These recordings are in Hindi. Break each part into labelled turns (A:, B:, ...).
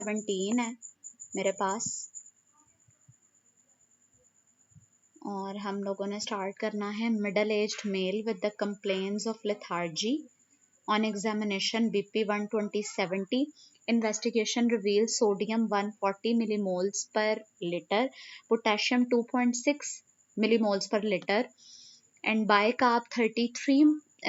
A: 17 है मेरे पास, और हम लोगों ने स्टार्ट करना है। Middle aged mail with the complaints of lethargy on examination BP 120/70 investigation reveals sodium 140 millimoles per liter, potassium 2.6 millimoles per liter and bicarb 33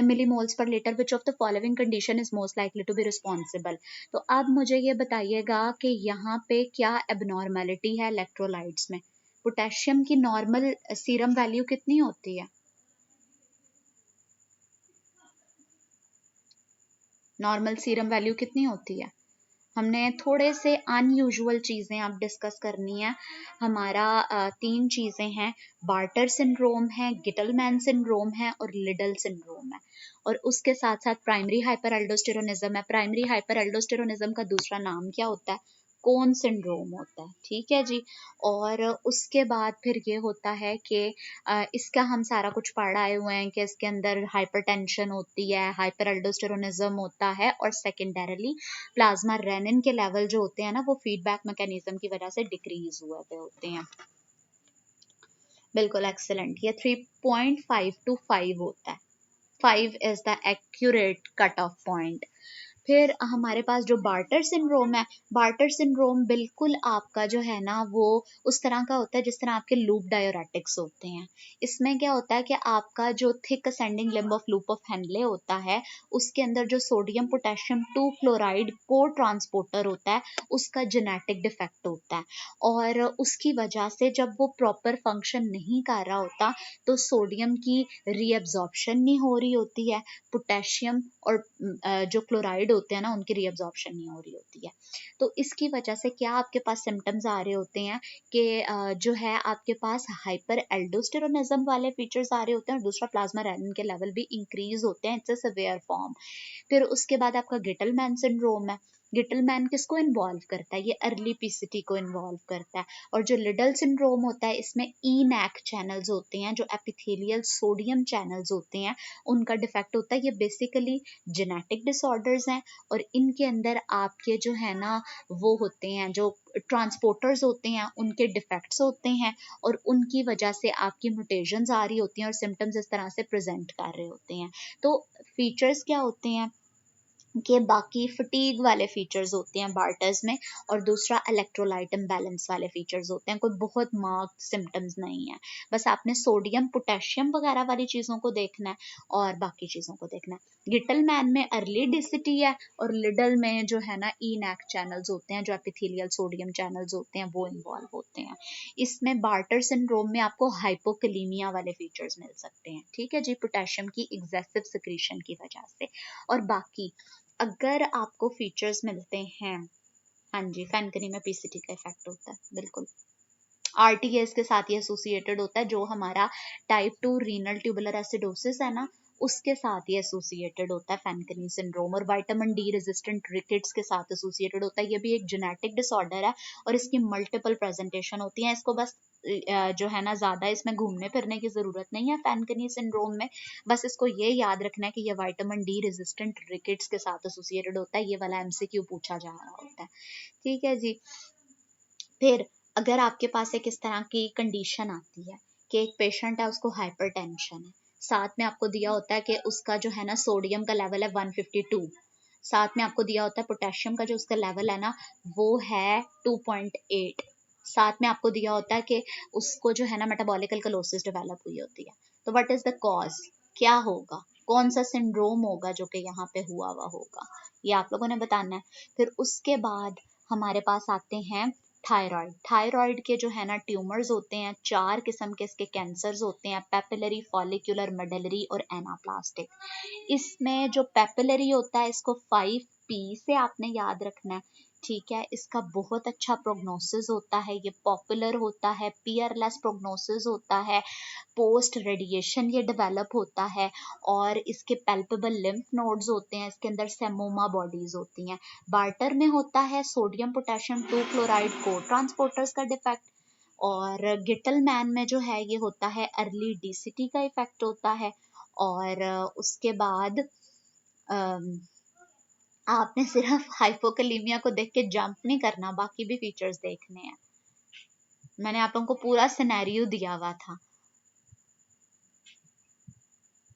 A: millimoles per liter. Which of the following condition is most likely to be responsible? तो अब मुझे ये बताइएगा कि यहाँ पे क्या abnormality है इलेक्ट्रोलाइट्स में। पोटेशियम की नॉर्मल सीरम वैल्यू कितनी होती है? नॉर्मल सीरम वैल्यू कितनी होती है? हमने थोड़े से अनयूजुअल चीज़ें अब डिस्कस करनी है। हमारा 3 चीज़ें हैं, बार्टर सिंड्रोम है, गिटलमैन सिंड्रोम है और लिडल सिंड्रोम है, और उसके साथ साथ प्राइमरी हाइपर एल्डोस्टेरोनिज्म है। प्राइमरी हाइपर एल्डोस्टेरोनिज्म का दूसरा नाम क्या होता है? कोन सिंड्रोम होता है, ठीक है जी। और उसके बाद फिर ये होता है कि इसका हम सारा कुछ पढ़ आए हुए हैं कि इसके अंदर हाइपरटेंशन होती है, हाइपर एल्डोस्टेरोनिज्म होता है, और सेकेंडरीली प्लाज्मा रेनिन के लेवल जो होते हैं ना, वो फीडबैक मैकेनिज्म की वजह से डिक्रीज हुए होते हैं। बिल्कुल एक्सेलेंट। ये 3.5 to 5 होता है। 5 is the accurate cut off point. फिर हमारे पास जो बार्टर सिंड्रोम है, बार्टर सिंड्रोम बिल्कुल आपका जो है ना वो उस तरह का होता है जिस तरह आपके लूप डायोरेटिक्स होते हैं। इसमें क्या होता है कि आपका जो thick ascending limb of loop of Henle होता है, उसके अंदर जो सोडियम पोटेशियम 2 क्लोराइड को ट्रांसपोर्टर होता है, उसका जेनेटिक डिफेक्ट होता है, और उसकी वजह से जब वो प्रॉपर फंक्शन नहीं कर रहा होता तो सोडियम की रीअब्जॉर्प्शन नहीं हो रही होती है, पोटेशियम और जो क्लोराइड होते हैं ना उनकी रीअब्जॉर्प्शन नहीं हो रही होती है। तो इसकी वजह से क्या आपके पास सिम्टम्स आ रहे होते हैं कि जो है आपके पास हाइपर एल्डोस्टेरोनिज्म वाले फीचर्स आ रहे होते हैं, और दूसरा प्लाज्मा रेनिन के लेवल भी इंक्रीज होते हैं। It's a severe form. फिर उसके बाद आपका गिटलमैन सिंड्रोम है। गिटलमैन किसको इन्वॉल्व करता है? ये अर्ली पीसीटी को इन्वॉल्व करता है। और जो लिडल सिंड्रोम होता है, इसमें ईनैक चैनल्स होते हैं, जो एपिथेलियल सोडियम चैनल्स होते हैं, उनका डिफेक्ट होता है। ये बेसिकली जेनेटिक डिसऑर्डर्स हैं, और इनके अंदर आपके जो है ना वो होते हैं, जो ट्रांसपोर्टर्स होते हैं उनके डिफेक्ट्स होते हैं, और उनकी वजह से आपकी म्यूटेशंस आ रही होती हैं और सिम्टम्स इस तरह से प्रेजेंट कर रहे होते हैं। तो फीचर्स क्या होते हैं कि बाकी फटीग वाले फीचर्स होते हैं बार्टर्स में, और दूसरा इलेक्ट्रोलाइट इम्बैलेंस वाले फीचर्स होते हैं। कोई बहुत मार्क्ड सिम्टम्स नहीं है, बस आपने सोडियम पोटेशियम वगैरह वाली चीज़ों को देखना है और बाकी चीज़ों को देखना है। गिटलमैन में अर्ली डिसिटी है, और लिडल में जो है ना ईनैक चैनल्स होते हैं, जो एपिथेलियल सोडियम चैनल्स होते हैं वो इन्वॉल्व होते हैं। इसमें बार्टर सिंड्रोम में आपको हाइपोकलीमिया वाले फीचर्स मिल सकते हैं, ठीक है जी, पोटेशियम की एग्जेसिव सिक्रीशन की वजह से। और बाकी अगर आपको फीचर्स मिलते हैं, हाँ जी, फैनकनी में पीसीटी का इफेक्ट होता है, बिल्कुल। आरटीएस के साथ ये एसोसिएटेड होता है, जो हमारा टाइप 2 रीनल ट्यूबुलर एसिडोसिस है ना, उसके साथ ये एसोसिएटेड होता है फैनकनी सिंड्रोम। और विटामिन डी रेजिस्टेंट रिकेट्स के साथ एसोसिएटेड होता है। ये भी एक जेनेटिक डिसऑर्डर है, और इसकी मल्टीपल प्रेजेंटेशन होती है। इसको बस जो है ना ज़्यादा इसमें घूमने फिरने की ज़रूरत नहीं है फैनकनी सिंड्रोम में। बस इसको ये याद रखना है कि ये विटामिन डी रेजिस्टेंट रिकेट्स के साथ एसोसिएटेड होता है। ये वाला एमसीक्यू पूछा जा रहा होता है, ठीक है जी। फिर अगर आपके पास एक इस तरह की कंडीशन आती है कि एक पेशेंट है, उसको हाइपरटेंशन है, साथ में आपको दिया होता है कि उसका जो है ना सोडियम का लेवल है 152, साथ में आपको दिया होता है पोटेशियम का जो उसका लेवल है ना वो है 2.8, साथ में आपको दिया होता है कि उसको जो है ना मेटाबॉलिक अल्कलोसिस डेवलप हुई होती है। तो व्हाट इज द कॉज? क्या होगा? कौन सा सिंड्रोम होगा जो कि यहाँ पे हुआ होगा? ये आप लोगों ने बताना है। फिर उसके बाद हमारे पास आते हैं थायराइड। थायराइड के जो है ना ट्यूमर्स होते हैं, 4 किस्म के इसके कैंसर्स होते हैं, पेपिलरी, फॉलिकुलर, मेडलरी और एनाप्लास्टिक। इसमें जो पेपिलरी होता है, इसको 5P से आपने याद रखना है, ठीक है। इसका बहुत अच्छा प्रोग्नोसिस होता है, ये पॉपुलर होता है, पीयरलेस प्रोग्नोसिस होता है, पोस्ट रेडिएशन ये डेवलप होता है, और इसके पैल्पेबल लिम्फ नोड्स होते हैं, इसके अंदर सेमोमा बॉडीज होती हैं। बार्टर में होता है सोडियम पोटेशियम 2 क्लोराइड को ट्रांसपोर्टर्स का डिफेक्ट, और गिटलमैन में जो है ये होता है अर्ली डीसीटी का इफेक्ट होता है। और उसके बाद आपने सिर्फ हाइपोकलीमिया को देख के जंप नहीं करना, बाकी भी फीचर्स देखने हैं। मैंने आप लोगों को पूरा सिनेरियो दिया हुआ था।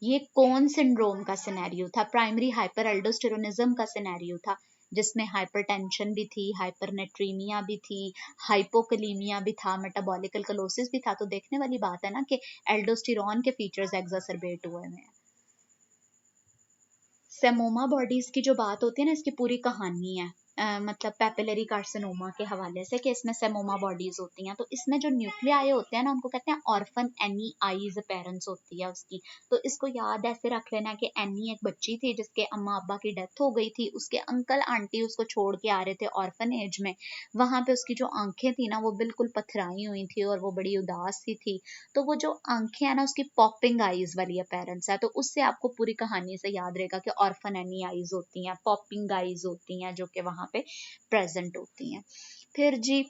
A: ये कौन सिंड्रोम का सिनेरियो था? प्राइमरी हाइपर एल्डोस्टेरोनिज्म का सिनेरियो था, जिसमें हाइपरटेंशन भी थी, हाइपरनेट्रीमिया भी थी, हाइपोकलीमिया भी था, मेटाबॉलिकल कलोसिस भी था। तो देखने वाली बात है ना कि एल्डोस्टेरॉन के फीचर्स एग्जासरबेट हुए हैं। सेमोमा बॉडीज की जो बात होती है ना, इसकी पूरी कहानी है मतलब पेपिलरी कार्सिनोमा के हवाले से, कि इसमें सेमोमा बॉडीज होती हैं। तो इसमें जो न्यूक्लियाई होते हैं ना, उनको कहते हैं ऑर्फन एनी आईज पेरेंट्स होती है उसकी। तो इसको याद ऐसे रख लेना कि एनी एक बच्ची थी जिसके अम्मा अब्बा की डेथ हो गई थी, उसके अंकल आंटी उसको छोड़ के आ रहे थे ऑर्फन एज में। वहां पे उसकी जो आंखें थी ना, वो बिल्कुल पथराई हुई थी और वो बड़ी उदास सी थी। तो वो जो आंखें है ना, उसकी पॉपिंग आईज वाली अपेरेंस है। तो उससे आपको पूरी कहानी से याद रहेगा कि ऑर्फन एनी आईज होती हैं, पॉपिंग आईज होती हैं, जो कि वहां पे प्रेजेंट होती हैं। फिर जी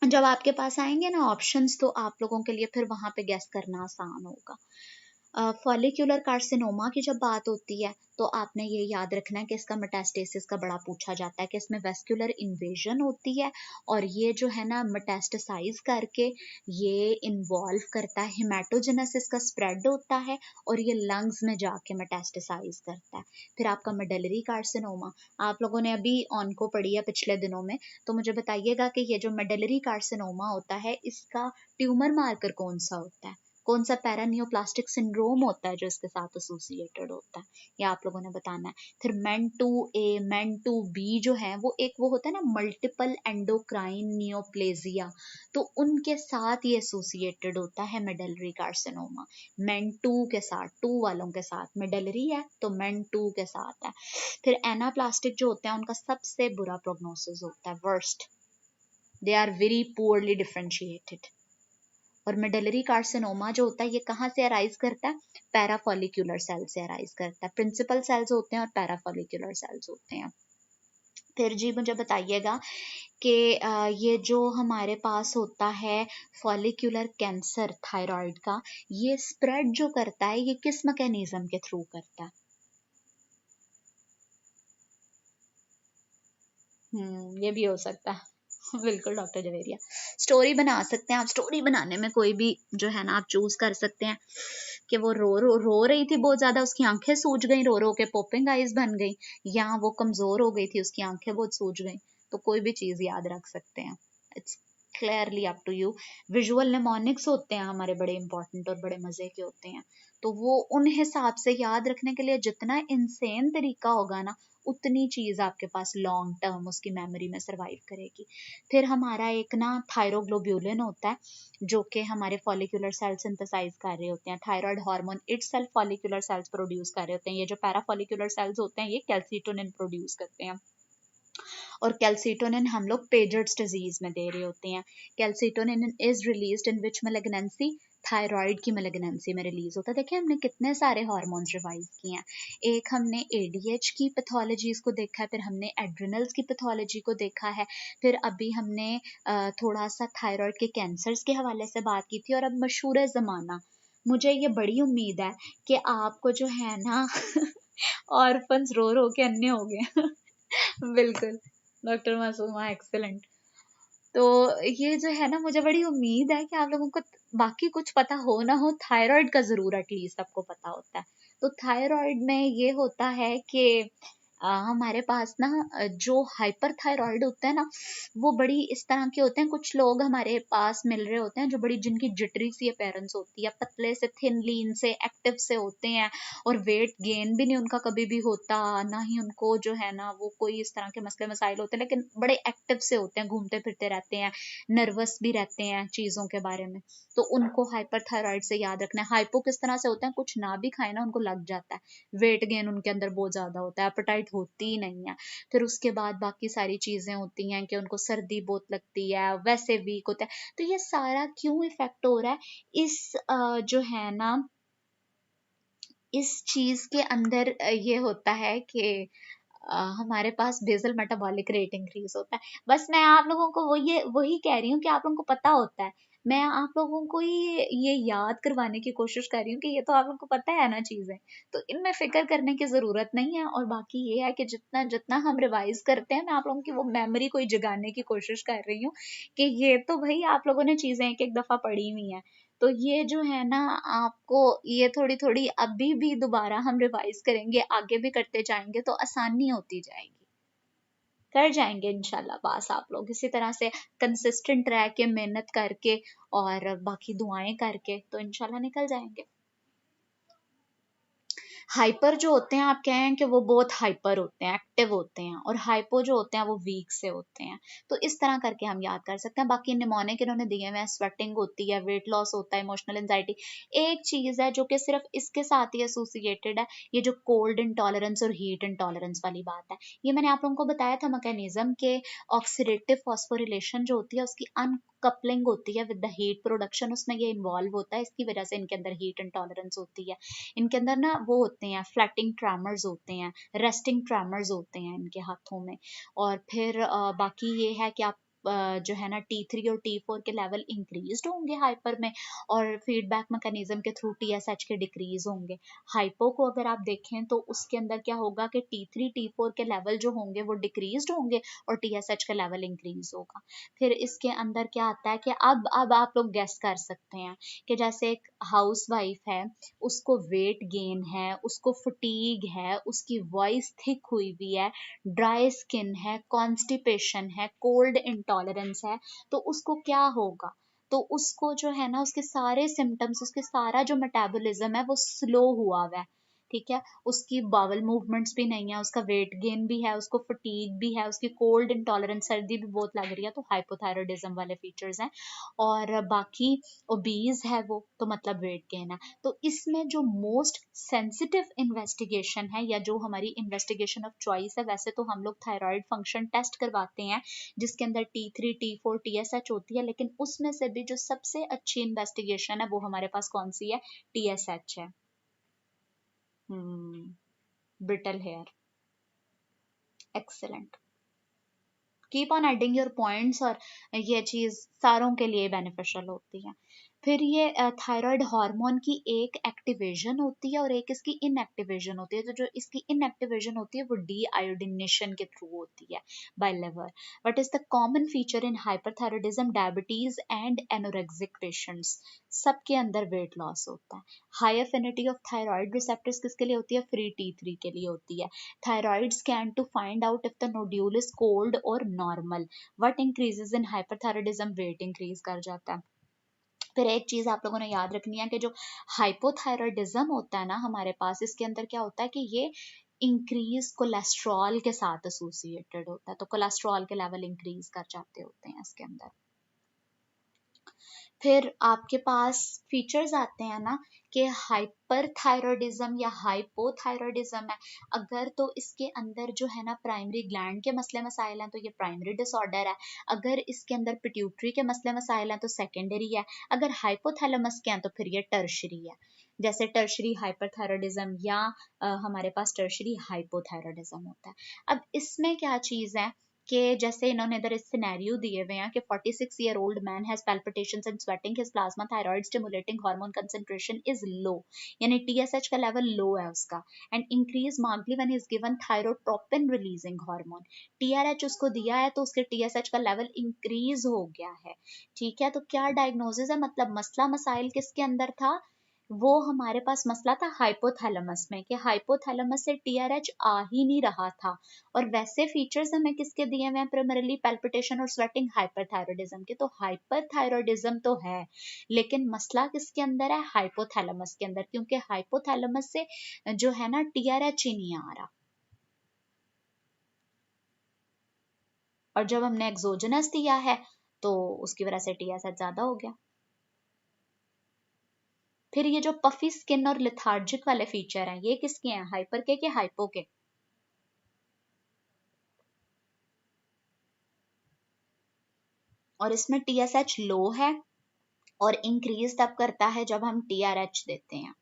A: जब आपके पास आएंगे ना ऑप्शंस, तो आप लोगों के लिए फिर वहां पे गेस करना आसान होगा। फॉलिक्यूलर कार्सिनोमा की जब बात होती है, तो आपने ये याद रखना है कि इसका मेटास्टेसिस का बड़ा पूछा जाता है, कि इसमें वेस्कुलर इन्वेजन होती है और ये जो है ना मेटास्टेसाइज करके ये इन्वॉल्व करता है, हिमेटोजेनेसिस का स्प्रेड होता है और ये लंग्स में जाके मेटास्टेसाइज करता है। फिर आपका मेडलरी कार्सिनोमा, आप लोगों ने अभी ऑनको पढ़ी है पिछले दिनों में, तो मुझे बताइएगा कि ये जो मेडलरी कार्सिनोमा होता है, इसका ट्यूमर मार्कर कौन सा होता है? कौन सा पैरानियोप्लास्टिक सिंड्रोम होता है जो इसके साथ एसोसिएटेड होता है? ये आप लोगों ने बताना है। फिर MEN two A, MEN two B जो है, वो एक वो होता है ना मल्टीपल एंडोक्राइन नियोप्लेजिया, तो उनके साथ ये एसोसिएटेड होता है मेडलरी कार्सिनोमा। मेन टू के साथ, टू वालों के साथ, मेडलरी है तो मेन टू के साथ है। फिर एनाप्लास्टिक जो होते हैं, उनका सबसे बुरा प्रोग्नोसिस होता है, worst, they are very poorly differentiated. और मेडलरी कार्सिनोमा जो होता है, ये कहाँ से अराइज करता है? पैराफॉलिक्यूलर सेल से अराइज करता है। प्रिंसिपल सेल्स होते हैं और पैराफॉलिक्यूलर सेल्स होते हैं। फिर जी मुझे बताइएगा कि ये जो हमारे पास होता है फॉलिक्यूलर कैंसर थायराइड का, ये स्प्रेड जो करता है, ये किस मैकेनिज्म के थ्रू करता है? ये भी हो सकता है। बिल्कुल डॉक्टर जवेरिया, स्टोरी बना सकते हैं आप। स्टोरी बनाने में कोई भी जो है ना आप चूज कर सकते हैं कि वो रो रही थी बहुत ज्यादा, उसकी आंखें सूज गई, रो रो के पोपिंग आइज बन गई, या वो कमजोर हो गई थी, उसकी आंखें बहुत सूज गई। तो कोई भी चीज याद रख सकते हैं, it's clearly up to you. Visual mnemonics होते हैं हमारे, बड़े इंपॉर्टेंट और बड़े मजे के होते हैं। तो वो उन हिसाब से याद रखने के लिए जितना इंसेन तरीका होगा ना, उतनी चीज आपके पास लॉन्ग टर्म उसकी मेमोरी में सरवाइव करेगी। फिर हमारा एक ना थायरोग्लोब्यूलिन होता है, जो कि हमारे फॉलिकुलर सेल सिंथेसाइज कर रहे होते हैं। Thyroid hormone itself follicular sales produce कर रहे होते हैं। ये जो पैराफॉलिकुलर सेल्स होते हैं, ये कैल्सिटोनिन प्रोड्यूस करते हैं। और कैल्सिटोनिन हम लोग पेजर्स डिजीज में दे रहे होते हैं। Calcitonin is released in which malignancy? Thyroid की मैलिग्नेंसी में रिलीज होता है। देखिए हमने कितने सारे हार्मोन्स रिवाइज किए हैं। एक हमने एडीएच की पैथोलॉजीज को देखा है, फिर हमने एड्रिनल्स की पैथोलॉजी को देखा है, फिर अभी हमने थोड़ा सा थायराइड के कैंसर्स के हवाले से बात की थी, और अब मशहूर ज़माना, मुझे ये बड़ी उम्मीद है कि आपको जो है ना ऑर्फन्स रो रो के अन्य हो गए। बिल्कुल डॉक्टर मासूमा, एक्सेलेंट। तो ये जो है ना, मुझे बड़ी उम्मीद है कि आप लोगों को बाकी कुछ पता हो ना हो, थायराइड का जरूर एटलीस्ट आपको पता होता है। तो थायराइड में ये होता है कि हमारे पास ना जो हाइपर थायराइड होता है ना, वो बड़ी इस तरह के होते हैं। कुछ लोग हमारे पास मिल रहे होते हैं जो बड़ी, जिनकी जिटरी सी अपेयरेंस होती है, पतले से, थिन लीन से, एक्टिव से होते हैं, और वेट गेन भी नहीं उनका कभी भी होता, ना ही उनको जो है ना वो कोई इस तरह के मसले मसाइल होते हैं, लेकिन बड़े एक्टिव से होते हैं, घूमते फिरते रहते हैं, नर्वस भी रहते हैं चीज़ों के बारे में। तो उनको हाइपर थायराइड से याद रखना है। हाइपो किस तरह से होते हैं? कुछ ना भी खाए ना उनको लग जाता है, वेट गेन उनके अंदर बहुत ज़्यादा होता है, एपेटाइट होती ही नहीं है। फिर उसके बाद बाकी सारी चीज़ें होती हैं कि उनको सर्दी बहुत लगती है, वैसे वीक होता है। तो ये सारा क्यों इफेक्ट हो रहा है? इस जो है ना, इस चीज के अंदर ये होता है कि हमारे पास बेसल मेटाबॉलिक रेट इंक्रीज होता है। बस मैं आप लोगों को वो ये वही कह रही हूँ कि आप लोगों को पता होता है, मैं आप लोगों को ये याद करवाने की कोशिश कर रही हूँ कि ये तो आप लोगों को पता है ना चीज़ें, तो इनमें फिक्र करने की ज़रूरत नहीं है। और बाकी ये है कि जितना जितना हम रिवाइज करते हैं, मैं आप लोगों की वो मेमोरी को जगाने की कोशिश कर रही हूँ कि ये तो भाई आप लोगों ने चीज़ें एक एक दफ़ा पढ़ी हुई हैं, तो ये जो है ना, आपको ये थोड़ी थोड़ी अभी भी दोबारा हम रिवाइज करेंगे, आगे भी करते जाएंगे तो आसानी होती जाएगी, कर जाएंगे इंशाल्लाह पास आप लोग इसी तरह से कंसिस्टेंट रह के, मेहनत करके और बाकी दुआएं करके, तो इंशाल्लाह निकल जाएंगे। हाइपर जो होते हैं, आप कहें कि वो बहुत हाइपर होते हैं, एक्टिव होते हैं, और हाइपो जो होते हैं वो वीक से होते हैं। तो इस तरह करके हम याद कर सकते हैं। बाकी निमोनिक इन्होंने दिए हुए हैं, स्वेटिंग होती है, वेट लॉस होता है, इमोशनल एंजाइटी। एक चीज है जो कि सिर्फ इसके साथ ही एसोसिएटेड है, ये जो कोल्ड इंटॉलरेंस और हीट इंटॉलरेंस वाली बात है। ये मैंने आप लोगों को बताया था मैकेनिज्म के, ऑक्सीडेटिव फॉस्फोरिलेशन जो होती है उसकी अनकपलिंग होती है विद द हीट प्रोडक्शन, उसमें ये इन्वॉल्व होता है, इसकी वजह से इनके अंदर हीट इंटॉलरेंस होती है। इनके अंदर ना वो होते हैं, फ्लैटिंग ट्रैमर्स होते हैं, रेस्टिंग ट्रैमर्स होते हैं इनके हाथों में। और फिर बाकी ये है कि आप जो है ना T3 और T4 के लेवल इंक्रीज होंगे हाइपर में, और फीडबैक मैकेनिज्म के थ्रू TSH के डिक्रीज होंगे। हाइपो को अगर आप देखें तो उसके अंदर क्या होगा कि T3 T4 के लेवल जो होंगे वो डिक्रीज होंगे और TSH का लेवल इंक्रीज होगा। फिर इसके अंदर क्या आता है कि अब आप लोग गेस कर सकते हैं कि जैसे एक हाउस वाइफ है, उसको वेट गेन है, उसको फटीग है, उसकी वॉइस थिक हुई हुई है, ड्राई स्किन है, कॉन्स्टिपेशन है, कोल्ड इंटॉलरेंस है, तो उसको क्या होगा? तो उसको जो है ना, उसके सारे सिम्टम्स, उसके सारा जो मेटाबॉलिज्म है वो स्लो हुआ हुआ है, ठीक है। उसकी बावल मूवमेंट्स भी नहीं है, उसका वेट गेन भी है, उसको फटीग भी है, उसकी कोल्ड इंटॉलरेंस, सर्दी भी बहुत लग रही है, तो हाइपोथायरॉयडिज्म वाले फीचर्स हैं। और बाकी ओबीज है वो, तो मतलब वेट गेन है। तो इसमें जो मोस्ट सेंसिटिव इन्वेस्टिगेशन है, या जो हमारी इन्वेस्टिगेशन ऑफ चॉइस है, वैसे तो हम लोग थायराइड फंक्शन टेस्ट करवाते हैं जिसके अंदर T3 T4 TSH होती है, लेकिन उसमें से भी जो सबसे अच्छी इन्वेस्टिगेशन है वो हमारे पास कौन सी है? TSH है। Brittle hair, excellent. Keep on adding your points, और ये चीज़ सारों के लिए बेनिफिशियल होती है। फिर ये थायराइड हार्मोन की एक एक्टिवेशन होती है और एक इसकी इनएक्टिवेशन होती है। तो जो इसकी इनएक्टिवेशन होती है वो डी आयोडिनेशन के थ्रू होती है bye liver. What is the common feature in hyperthyroidism, diabetes and anorexic patients, सबके अंदर वेट लॉस होता है। High affinity of thyroid receptors किसके लिए होती है? फ्री T3 के लिए होती है। Thyroid scan to find out if the nodule is cold or normal. What increases in hyperthyroidism? Weight increase कर जाता है। फिर एक चीज आप लोगों ने याद रखनी है कि जो हाइपोथायरॉयडिज्म होता है ना हमारे पास, इसके अंदर क्या होता है कि ये इंक्रीज कोलेस्ट्रॉल के साथ एसोसिएटेड होता है, तो कोलेस्ट्रॉल के लेवल इंक्रीज कर जाते होते हैं इसके अंदर। फिर आपके पास फीचर्स आते हैं ना कि हाइपरथायरॉयडिज्म या हाइपोथायरॉयडिज्म है, अगर तो इसके अंदर जो है ना प्राइमरी ग्लैंड के मसले मसाइल हैं तो ये प्राइमरी डिसऑर्डर है। अगर इसके अंदर पिट्यूटरी के मसले मसाइल हैं तो सेकेंडरी है। अगर हाइपोथैलेमस के हैं तो फिर ये टर्शरी है, जैसे टर्शरी हाइपरथायरॉयडिज्म या हमारे पास टर्शरी हाइपोथायरॉयडिज्म होता है। अब इसमें क्या चीज़ है कि जैसे इन्होंने इधर सिनेरियो दिए हुए हैं कि 46-year-old man has palpitations and sweating, his plasma thyroid stimulating hormone concentration is low, यानी TSH का लेवल लो है उसका, and increase markedly when he is given thyrotropin releasing hormone। TRH उसको दिया है तो उसके TSH का लेवल इंक्रीज हो गया है, ठीक है। तो क्या डायग्नोसिस है, मतलब मसला मसाइल किसके अंदर था? वो हमारे पास मसला था हाइपोथैलेमस में, कि हाइपोथैलेमस से TRH आ ही नहीं रहा था। और वैसे फीचर्स हमें किसके दिए हुए हैं? प्राइमरीली पैल्पिटेशन और स्वेटिंग हाइपरथायरॉयडिज्म के। तो हाइपरथायरॉयडिज्म तो है, लेकिन मसला किसके अंदर है? हाइपोथैलेमस के अंदर, क्योंकि हाइपोथैलेमस से जो है ना TRH ही नहीं आ रहा। और जब हमने एक्सोजनस दिया है तो उसकी वजह से TSH ज्यादा हो गया। फिर ये जो पफी स्किन और लिथार्जिक वाले फीचर हैं, ये किसके हैं? हाइपर के हाइपो के? और इसमें TSH लो है और इंक्रीज तब करता है जब हम TRH देते हैं।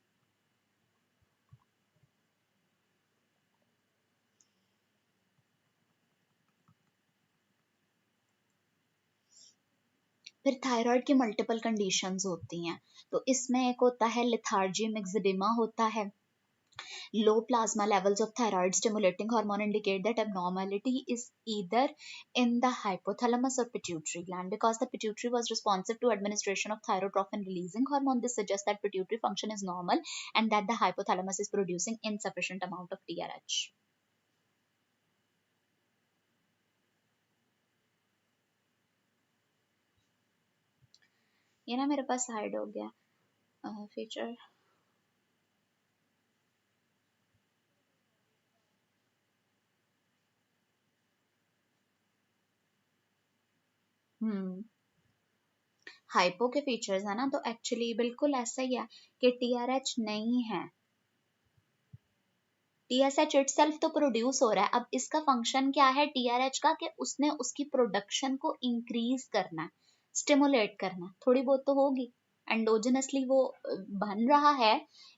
A: फिर थायराइड की मल्टीपल कंडीशंस होती हैं, तो इसमें एक होता है लेथार्जी, मिक्सडिमा होता है. Low plasma levels of thyroid stimulating hormone indicate that abnormality is either in the hypothalamus or pituitary gland. Because the pituitary was responsive to administration of thyrotrophin releasing hormone, this suggests that pituitary function is normal and that the hypothalamus is producing insufficient amount of TRH. ये ना मेरे पास हाइड हो गया फीचर. हाइपो के फीचर्स है ना, तो एक्चुअली बिल्कुल ऐसा ही है कि टीआरएच नहीं है. टीएसएच इटसेल्फ तो प्रोड्यूस हो रहा है. अब इसका फंक्शन क्या है टीआरएच का, कि उसने उसकी प्रोडक्शन को इंक्रीज करना है, स्टिमुलेट करना है. थोड़ी बहुत तो होगी, एंडोजनसली वो बन रहा है.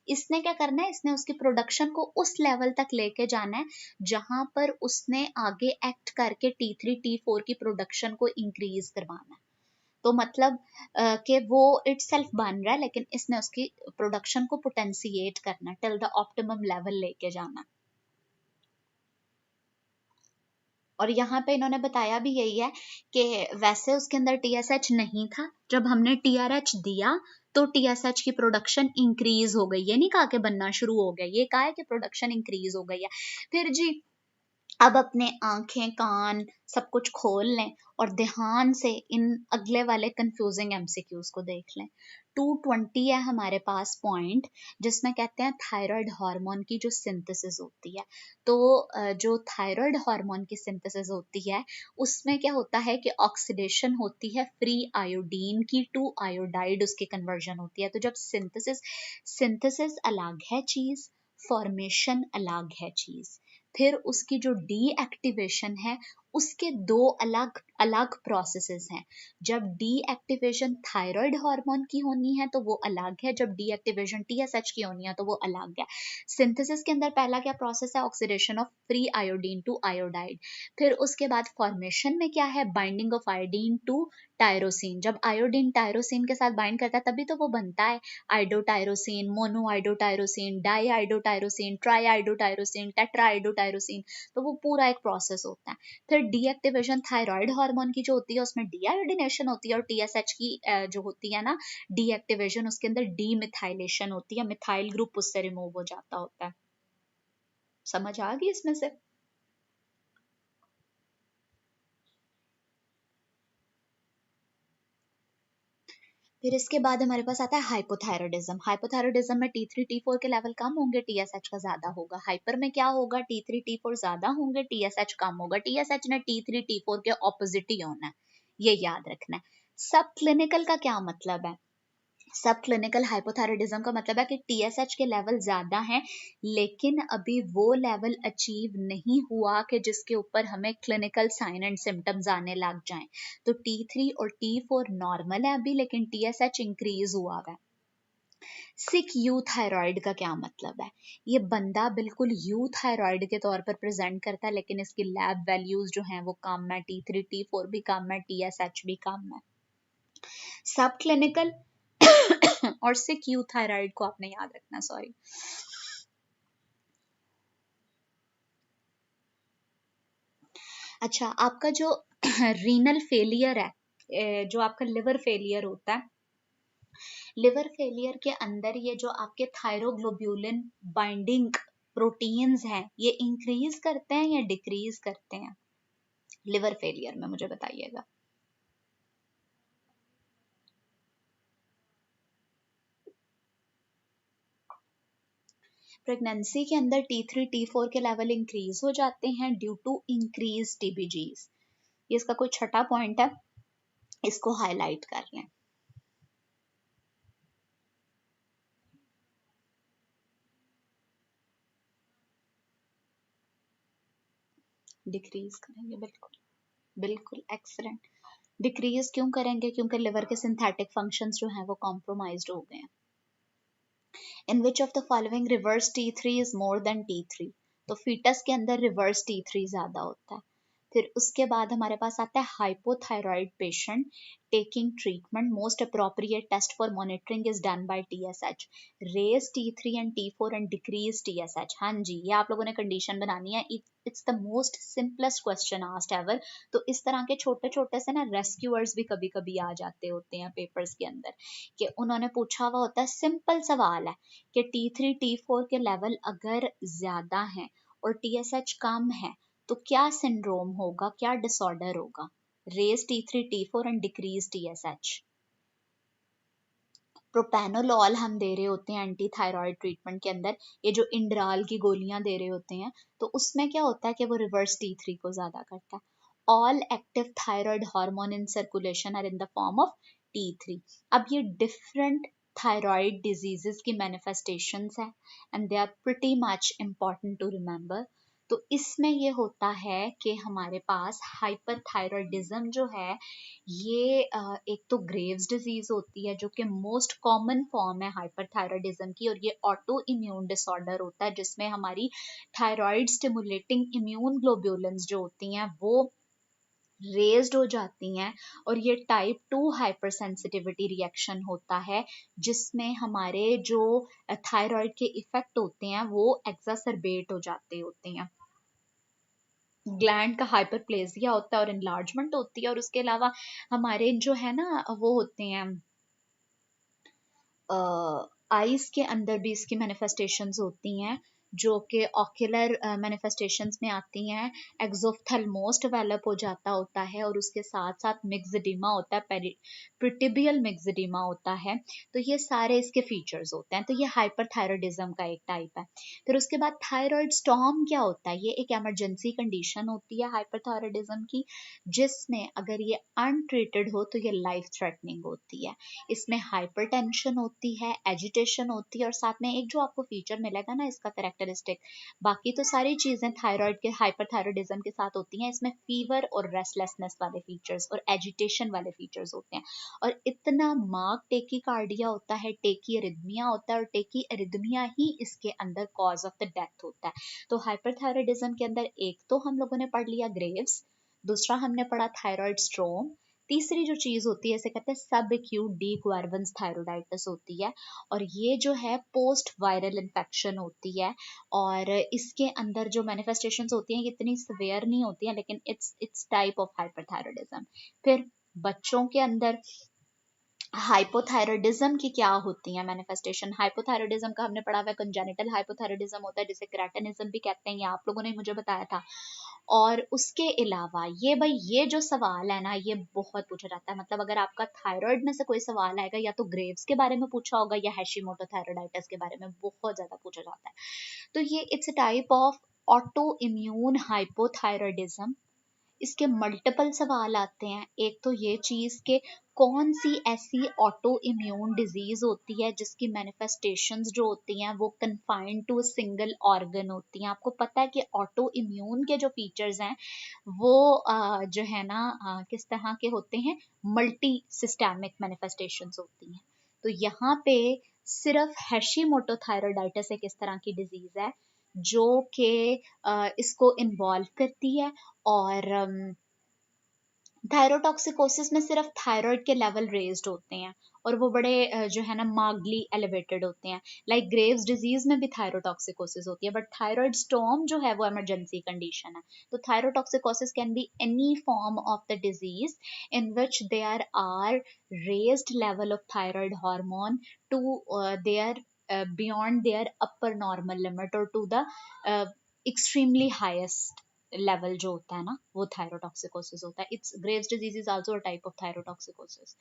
A: इसने क्या करना है, इसने उसकी प्रोडक्शन को उस लेवल तक लेके जाना है जहां पर उसने आगे एक्ट करके T3 T4 की प्रोडक्शन को इंक्रीज करवाना है. तो मतलब कि वो इटसेल्फ बन रहा है, लेकिन इसने उसकी प्रोडक्शन को पोटेंशिएट करना है, टिल द ऑप्टिमम लेवल लेके जाना. और यहाँ पे इन्होंने बताया भी यही है कि वैसे उसके अंदर टीएसएच नहीं था, जब हमने टीआरएच दिया तो टीएसएच की प्रोडक्शन इंक्रीज हो गई. ये नहीं कहा कि बनना शुरू हो गया, ये कहा है कि प्रोडक्शन इंक्रीज हो गई है. फिर जी अब अपने आंखें कान सब कुछ खोल लें और ध्यान से इन अगले वाले कंफ्यूजिंग एमसीक्यूज को देख लें. 220 है हमारे पास पॉइंट, जिसमें कहते हैं थायराइड हार्मोन की जो सिंथेसिस होती है. तो जो थायराइड हार्मोन की सिंथेसिस होती है उसमें क्या होता है कि ऑक्सीडेशन होती है फ्री आयोडीन की टू आयोडाइड, उसकी कन्वर्जन होती है. तो जब सिंथेसिस अलग है चीज, फॉर्मेशन अलग है चीज. फिर उसकी जो डीएक्टिवेशन है उसके दो अलग अलग प्रोसेसेस हैं. जब डीएक्टिवेशन थायराइड हार्मोन की होनी है तो वो अलग है, जब डीएक्टिवेशन टीएसएच की होनी है तो वो अलग है. सिंथेसिस के अंदर पहला क्या प्रोसेस है, oxidation of free iodine to iodide. फिर उसके बाद फॉर्मेशन में क्या है, binding of iodine to tyrosine. जब आयोडीन टायरोसिन के साथ बाइंड करता है तभी तो वो बनता है आइडोटायरोसिन, मोनो आइडोटायरोसिन, डाई आइडोटायरोसिन, ट्राई आइडोटायरोसिन, टेट्रा आइडोटायरोसिन. तो वो पूरा एक प्रोसेस होता है. फिर डीएक्टिवेशन थायराइड हार्मोन की जो होती है उसमें डीआयोडिनेशन होती है, और टीएसएच की जो होती है ना डीएक्टिवेशन, उसके अंदर डीमिथाइलेशन होती है, मिथाइल ग्रुप उससे रिमूव हो जाता होता है. समझ आ गई इसमें से? फिर इसके बाद हमारे पास आता है हाइपोथायरॉयडिज्म. हाइपोथायरॉयडिज्म में T3 T4 के लेवल कम होंगे, टीएसएच का ज्यादा होगा. हाइपर में क्या होगा, T3 T4 ज्यादा होंगे, टीएसएच कम होगा. टीएसएच ने T3 T4 के ऑपोजिट ही होना है, ये याद रखना है. सब क्लिनिकल का क्या मतलब है, सब क्लिनिकल हाइपोथायरॉयडिज्म का मतलब है कि टीएसएच के लेवल ज्यादा हैं लेकिन अभी वो लेवल अचीव नहीं हुआ कि जिसके ऊपर हमें क्लिनिकल साइन एंड सिम्टम्स आने लग जाएं. तो T3 और T4 नॉर्मल है अभी, लेकिन टीएसएच इंक्रीज हुआ है. सिक यू थायराइड का क्या मतलब है, ये बंदा बिल्कुल यू थायराइड के तौर पर प्रेजेंट करता है लेकिन इसकी लैब वैल्यूज जो हैं वो कम है, T3 T4 भी कम है, टीएसएच भी कम है. सब क्लिनिकल और सिक यू थायराइड को आपने याद रखना. सॉरी. अच्छा, आपका जो रीनल फेलियर है, जो आपका लिवर फेलियर होता है, लिवर फेलियर के अंदर ये जो आपके थायरोग्लोब्यूलिन बाइंडिंग प्रोटीन्स हैं ये इंक्रीज करते हैं या डिक्रीज करते हैं लिवर फेलियर में, मुझे बताइएगा. प्रेगनेंसी के अंदर T3 T4 के लेवल इंक्रीज हो जाते हैं ड्यू टू इंक्रीज टीबीजीज. ये इसका कोई छठा पॉइंट है, इसको हाईलाइट कर लें. डिक्रीज करेंगे, बिल्कुल बिल्कुल एक्सलेंट. डिक्रीज क्यों करेंगे, क्योंकि लिवर के सिंथेटिक फंक्शंस जो हैं वो कॉम्प्रोमाइज्ड हो गए हैं. In which of the following reverse T3 is more than T3, तो फीटस के अंदर रिवर्स T3 ज्यादा होता है. फिर उसके बाद हमारे पास आता है hypothyroid patient taking treatment. Most appropriate test for monitoring is done by TSH, raise T3 and T4 and decrease TSH। हाँ जी, ये आप लोगों ने कंडीशन बनानी है। It's the most simplest question asked ever. तो इस तरह के छोटे छोटे से ना रेस्क्यूअर्स भी कभी कभी आ जाते होते हैं पेपर्स के अंदर, कि उन्होंने पूछा हुआ होता है, सिंपल सवाल है कि T3 T4 के लेवल अगर ज्यादा हैं और TSH कम है तो क्या सिंड्रोम होगा, क्या डिसऑर्डर होगा। Raise T3 T4 and decrease TSH। Propranolol हम दे रहे होते हैं एंटी थायराइड ट्रीटमेंट के अंदर, ये जो इंड्राल की गोलियां दे रहे होते हैं, तो उसमें क्या होता है कि वो रिवर्स T3 को ज्यादा करता है। All active thyroid hormone in circulation are in the form of T3। अब ये डिफरेंट थायराइड डिजीजेस की मैनिफेस्टेशंस है and they are pretty much important to remember. तो इसमें ये होता है कि हमारे पास हाइपरथायरॉयडिज्म जो है ये एक तो ग्रेव्स डिजीज होती है जो कि मोस्ट कॉमन फॉर्म है हाइपरथायरॉयडिज्म की, और ये ऑटो इम्यून डिसऑर्डर होता है जिसमें हमारी थायराइड स्टिमुलेटिंग इम्यून ग्लोब्यूलेंस जो होती हैं वो रेज्ड हो जाती हैं, और ये टाइप 2 हाइपर सेंसिटिविटी रिएक्शन होता है जिसमें हमारे जो थायराइड के इफेक्ट होते हैं वो एक्सासरबेट हो जाते होते हैं। ग्लैंड का हाइपरप्लेजिया होता है और इनलार्जमेंट होती है, और उसके अलावा हमारे जो है ना वो होते हैं आईज के अंदर भी इसकी मैनिफेस्टेशंस होती हैं जो कि ऑक्यूलर मैनिफेस्टेशंस में आती हैं। एक्सोफ्थेल्मोस डेवलप हो जाता होता है और उसके साथ साथ मिक्सडीमा होता है, प्रिटिबियल मिक्सडीमा होता है। तो ये सारे इसके फीचर्स होते हैं। तो ये हाइपरथायरॉयडिज्म का एक टाइप है। फिर उसके बाद थायराइड स्टॉर्म क्या होता है, ये एक इमरजेंसी कंडीशन होती है हाइपरथायरॉयडिज्म की, जिसमें अगर ये अनट्रीटेड हो तो ये लाइफ थ्रेटनिंग होती है। इसमें हाइपरटेंशन होती है, एजिटेशन होती है, और साथ में एक जो आपको फीचर मिलेगा ना इसका कैरेक्टरिस्टिक, बाकी तो सारी चीजें थायराइड के हाइपरथायरॉयडिज्म के साथ होती हैं, इसमें फीवर और रेस्टलेसनेस वाले फीचर्स और एजिटेशन वाले फीचर्स होते हैं। और इतना मार्क टेकीकार्डिया होता है, टेकीअरिथमिया होता है, और टेकीअरिथमिया ही इसके अंदर कॉज ऑफ द डेथ होता है। तो हाइपरथायरॉयडिज्म के अंदर एक तो हम लोगों ने पढ़ लिया ग्रेव्स, दूसरा हमने पढ़ा थायराइड स्ट्रोम, तीसरी जो चीज होती है इसे कहते हैं सब एक्यूट डी क्वार्वन्स थायरोइडाइटिस होती है, और ये जो है पोस्ट वायरल इन्फेक्शन होती है। और इसके अंदर जो मैनिफेस्टेशंस होती हैं ये इतनी सिवियर नहीं होती हैं, लेकिन इट्स टाइप ऑफ हाइपरथायरॉयडिज्म। फिर बच्चों के अंदर हाइपोथायरॉयडिज्म की क्या होती है मैनिफेस्टेशन। हाइपोथायरॉयडिज्म का हमने पढ़ा हुआ है कंजेनिटल हाइपोथायरॉयडिज्म होता है जिसे क्रेटिनिज्म भी कहते हैं, ये आप लोगों ने मुझे बताया था। और उसके अलावा ये भाई ये जो सवाल है ना ये बहुत पूछा जाता है, मतलब अगर आपका थायराइड में से कोई सवाल आएगा या तो ग्रेव्स के बारे में पूछा होगा या हैशीमोटो थायरोइडाइटिस के बारे में बहुत ज्यादा पूछा जाता है। तो ये it's a type of auto immune hypothyroidism. इसके मल्टीपल सवाल आते हैं। एक तो ये चीज के कौन सी ऐसी ऑटो इम्यून डिजीज होती है जिसकी मैनिफेस्टेशंस जो होती हैं वो कन्फाइंड टू सिंगल ऑर्गन होती हैं। आपको पता है कि ऑटो इम्यून के जो फीचर्स हैं वो जो है ना किस तरह के होते हैं, मल्टी सिस्टेमिक मैनिफेस्टेशंस होती हैं। तो यहाँ पे सिर्फ हैशीमोटो थायरोइडाइटिस एक इस तरह की डिजीज है जो कि इसको इन्वॉल्व करती है, और थायरोटॉक्सिकोसिस में सिर्फ थायराइड के लेवल रेज्ड होते हैं और वो बड़े जो है ना मार्गली एलिवेटेड होते हैं। लाइक ग्रेव्स डिजीज में भी थायरोटॉक्सिकोसिस होती है, बट थायराइड स्टॉर्म जो है वो इमरजेंसी कंडीशन है। तो thyrotoxicosis can be any form of the disease in which there are raised level of thyroid hormone to their beyond their upper normal limit or to the extremely highest level जो होता है ना वो थायरोटॉक्सिकोसिस होता है। It's Graves disease is also a type of thyrotoxicosis.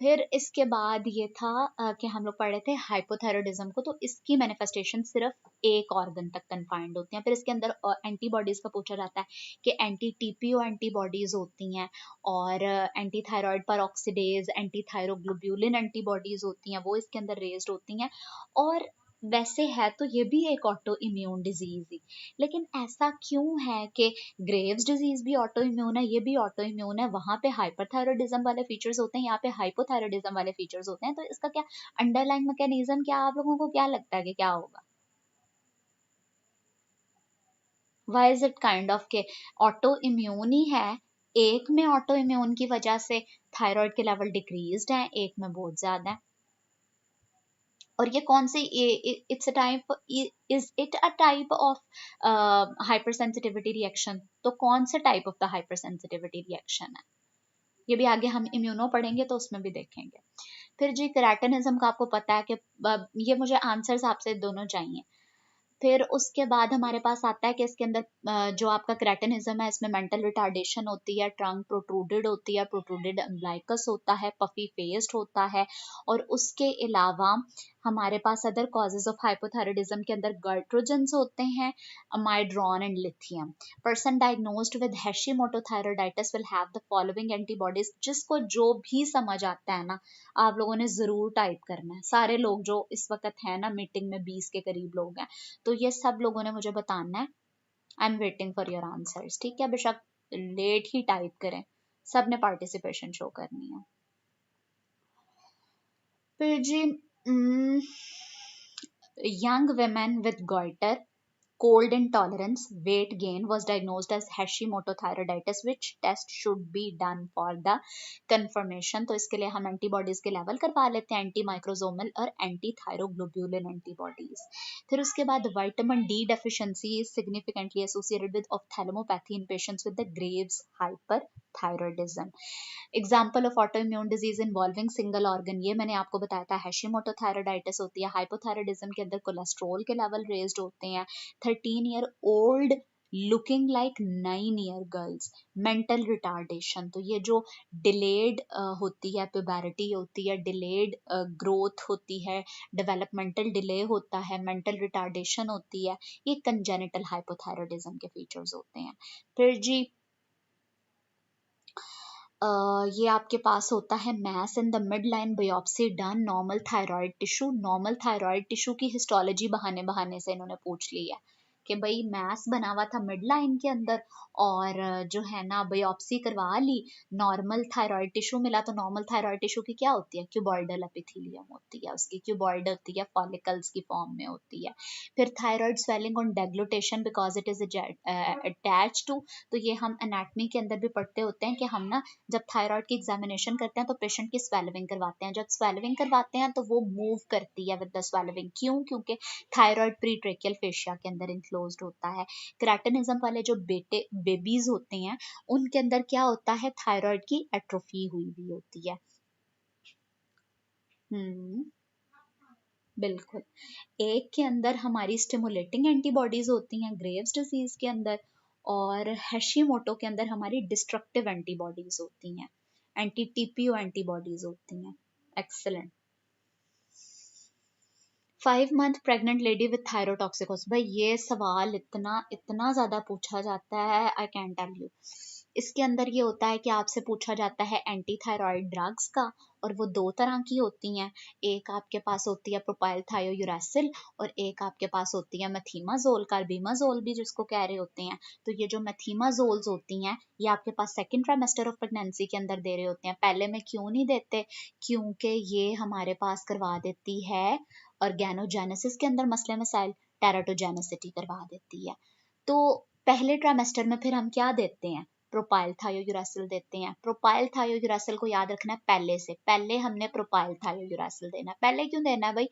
A: फिर इसके बाद ये था कि हम लोग पढ़ रहे थे हाइपोथायरॉयडिज्म को, तो इसकी मैनिफेस्टेशन सिर्फ एक ऑर्गन तक कन्फाइंड होती हैं। फिर इसके अंदर एंटीबॉडीज का पूछा जाता है कि एंटी टीपीओ एंटीबॉडीज होती हैं, और anti thyroid peroxidase anti thyroglobulin antibodies होती हैं, वो इसके अंदर रेज्ड होती हैं। और वैसे है तो ये भी एक ऑटो इम्यून डिजीज ही, लेकिन ऐसा क्यों है कि ग्रेव्स डिजीज भी ऑटो इम्यून है, ये भी ऑटो इम्यून है, वहां पे हाइपरथायरॉयडिज्म वाले फीचर्स होते हैं, यहाँ पे हाइपोथायरॉयडिज्म वाले फीचर्स होते हैं। तो इसका क्या अंडरलाइन मैकेनिज्म क्या, आप लोगों को क्या लगता है कि क्या होगा। Why is it kind of के ऑटो इम्यून ही है, एक में ऑटो इम्यून की वजह से थायराइड के लेवल डिक्रीज्ड हैं, एक में बहुत ज्यादा है। और ये कौन सी, it's a type, is it a type of hypersensitivity reaction? तो कौन सा type of the hypersensitivity reaction है, ये भी आगे हम इम्यूनो पढ़ेंगे तो उसमें भी देखेंगे। फिर जी केराटिनिज्म का आपको पता है कि ये मुझे आंसर्स आपसे दोनों चाहिए। फिर उसके बाद हमारे पास आता है कि इसके अंदर जो आपका क्रेटिनिज्म है, इसमें मेंटल रिटार्डेशन होती है, ट्रंक प्रोट्रूडेड होती है, प्रोट्रूडेड अम्बलाइकस होता है, पफी फेस्ड होता है। और उसके अलावा हमारे पास अदर कॉजेज ऑफ हाइपोथायराइडिज्म के अंदर गाइट्रोजन्स होते हैं, amiodarone and lithium. Person diagnosed with Hashimoto thyroiditis will have the following antibodies. जिसको जो भी समझ आता है ना, आप लोगों ने जरूर टाइप करना है, सारे लोग जो इस वक्त है ना मीटिंग में 20 के करीब लोग हैं, तो ये सब लोगों ने मुझे बताना है। I am waiting for your answers, ठीक है, बेशक लेट ही टाइप करें, सब ने पार्टिसिपेशन शो करनी है। फिर जी young women with goiter, cold intolerance, weight gain was diagnosed as Hashimoto thyroiditis. Which test should be done for the confirmation? तो इसके लिए हम एंटीबॉडीज के लेवल करवा लेते हैं, एंटी माइक्रोसोमल और एंटी थायरोग्लोब्यूलिन एंटीबॉडीज। फिर उसके बाद vitamin D deficiency is significantly associated with ऑप्थेल्मोपैथी in patients with the Graves hyperthyroidism. Example of auto immune disease involving single organ, ये मैंने आपको बताया था, हैशीमोटो थायराइडाइटिस होती है। हाइपोथायराइडिज्म के अंदर कोलेस्ट्रॉल के लेवल रेज्ड होते हैं। 13 year old looking like 9 year girls. Mental retardation, तो ये जो डिलेड होती है, प्यूबरिटी होती है, डिलेड ग्रोथ होती है, डेवलपमेंटल डिले होता है, मेंटल रिटार्डेशन होती है, ये कंजेनिटल हाइपोथायराइडिज्म के फीचर्स होते हैं। फिर जी ये आपके पास होता है mass in the midline biopsy done normal thyroid tissue. Normal thyroid tissue की हिस्टोलॉजी बहाने बहाने से इन्होंने पूछ ली है कि भाई मैस बना हुआ था मिड लाइन के अंदर, और जो है ना बायोप्सी करवा ली, नॉर्मल थायराइड टिश्यू मिला। तो नॉर्मल थायराइड टिश्यू की क्या होती है, क्यूबॉइडल एपिथेलियम होती है, उसकी क्यूबॉइड होती है, फॉलिकल्स की फॉर्म में होती है। फिर thyroid swelling on deglutition because it is attach to, तो ये हम एनाटमी के अंदर भी पढ़ते होते हैं कि हम ना जब थायराइड की एग्जामिनेशन करते हैं तो पेशेंट की स्वेलिंग करवाते हैं, जब स्वेलिंग करवाते हैं तो वो मूव करती है विद द स्वेलिंग। क्यों? क्योंकि थायराइड प्रीट्रेकियल फेशिया के अंदर इनक्लोज्ड होता है। क्रेटिनिज्म वाले जो बेबीज होते हैं उनके अंदर क्या होता है, थायराइड की एट्रोफी हुई हुई होती है। बिल्कुल। एक के अंदर हमारी स्टिमुलेटिंग एंटीबॉडीज होती हैं ग्रेव्स डिजीज के अंदर, और हैशीमोटो के अंदर हमारी डिस्ट्रक्टिव एंटीबॉडीज होती हैं, एंटी टीपीओ एंटीबॉडीज होती हैं। Excellent. 5 month pregnant lady with thyrotoxicosis, भाई ये सवाल इतना इतना ज्यादा पूछा जाता है, आई कैन टेल यू। इसके अंदर ये होता है कि आपसे पूछा जाता है एंटी थायराइड ड्रग्स का, और वो दो तरह की होती हैं। एक आपके पास होती है प्रोपाइल थायोयूरासिल, और एक आपके पास होती है मेथीमाजोल, कार्बिमाजोल भी जिसको कह रहे होते हैं। तो ये जो मेथीमाजोल्स होती हैं ये आपके पास सेकंड ट्राइमेस्टर ऑफ प्रेगनेंसी के अंदर दे रहे होते हैं। पहले में क्यों नहीं देते? क्योंकि ये हमारे पास करवा देती है ऑर्गेनोजेनेसिस के अंदर मसले मसाइल, टेराटोजेनेसिटी करवा देती है। तो पहले ट्राइमेस्टर में फिर हम क्या देते हैं, प्रोपाइल थायोयूरासिल देते हैं। प्रोपाइल थायोयूरासिल को याद रखना है पहले से, पहले हमने प्रोपाइल थायोयूरासिल देना है। पहले क्यों देना है भाई?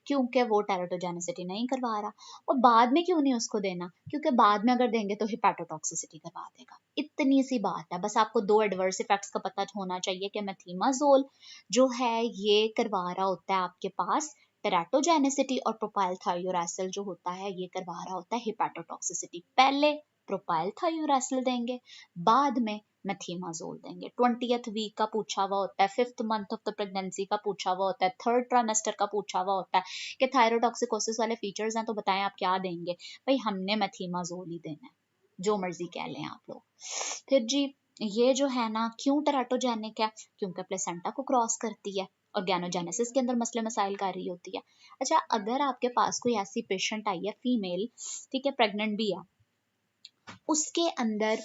A: क्योंकि वो टेराटोजेनेसिटी नहीं करवा रहा। और बाद में क्यों नहीं उसको देना? क्योंकि बाद में अगर देंगे तो हिपैटोटॉक्सिसिटी करवा देगा। इतनी सी बात है, बस आपको दो एडवर्स इफेक्ट्स का पता होना चाहिए कि मेथीमाजोल जो है ये करवा रहा होता है आपके पास टेराटोजेनेसिटी, और प्रोपाइल थायोयूरासिल जो होता है ये करवा रहा होता है हिपैटोटॉक्सिसिटी। पहले प्रोपाइल थायोयूरासिल देंगे, बाद में मेथीमाजोल देंगे। 20th वीक का पूछा हुआ होता है, 5th month of the pregnancy का पूछा हुआ होता है, 3rd ट्राइमेस्टर का पूछा हुआ होता है कि थायरोटॉक्सिकोसिस वाले फीचर्स हैं तो बताएं आप क्या देंगे। भाई हमने मेथीमाजोल ही देना है, जो मर्जी कह लें आप लोग। फिर जी ये जो है ना क्यों टेराटोजेनिक है? क्योंकि प्लेसेंटा को क्रॉस करती है, ऑर्गेनोजेनेसिस के अंदर मसले मसाइल कर रही होती है। अच्छा, अगर आपके पास कोई ऐसी पेशेंट आई है फीमेल, ठीक है, प्रेग्नेंट भी है, उसके अंदर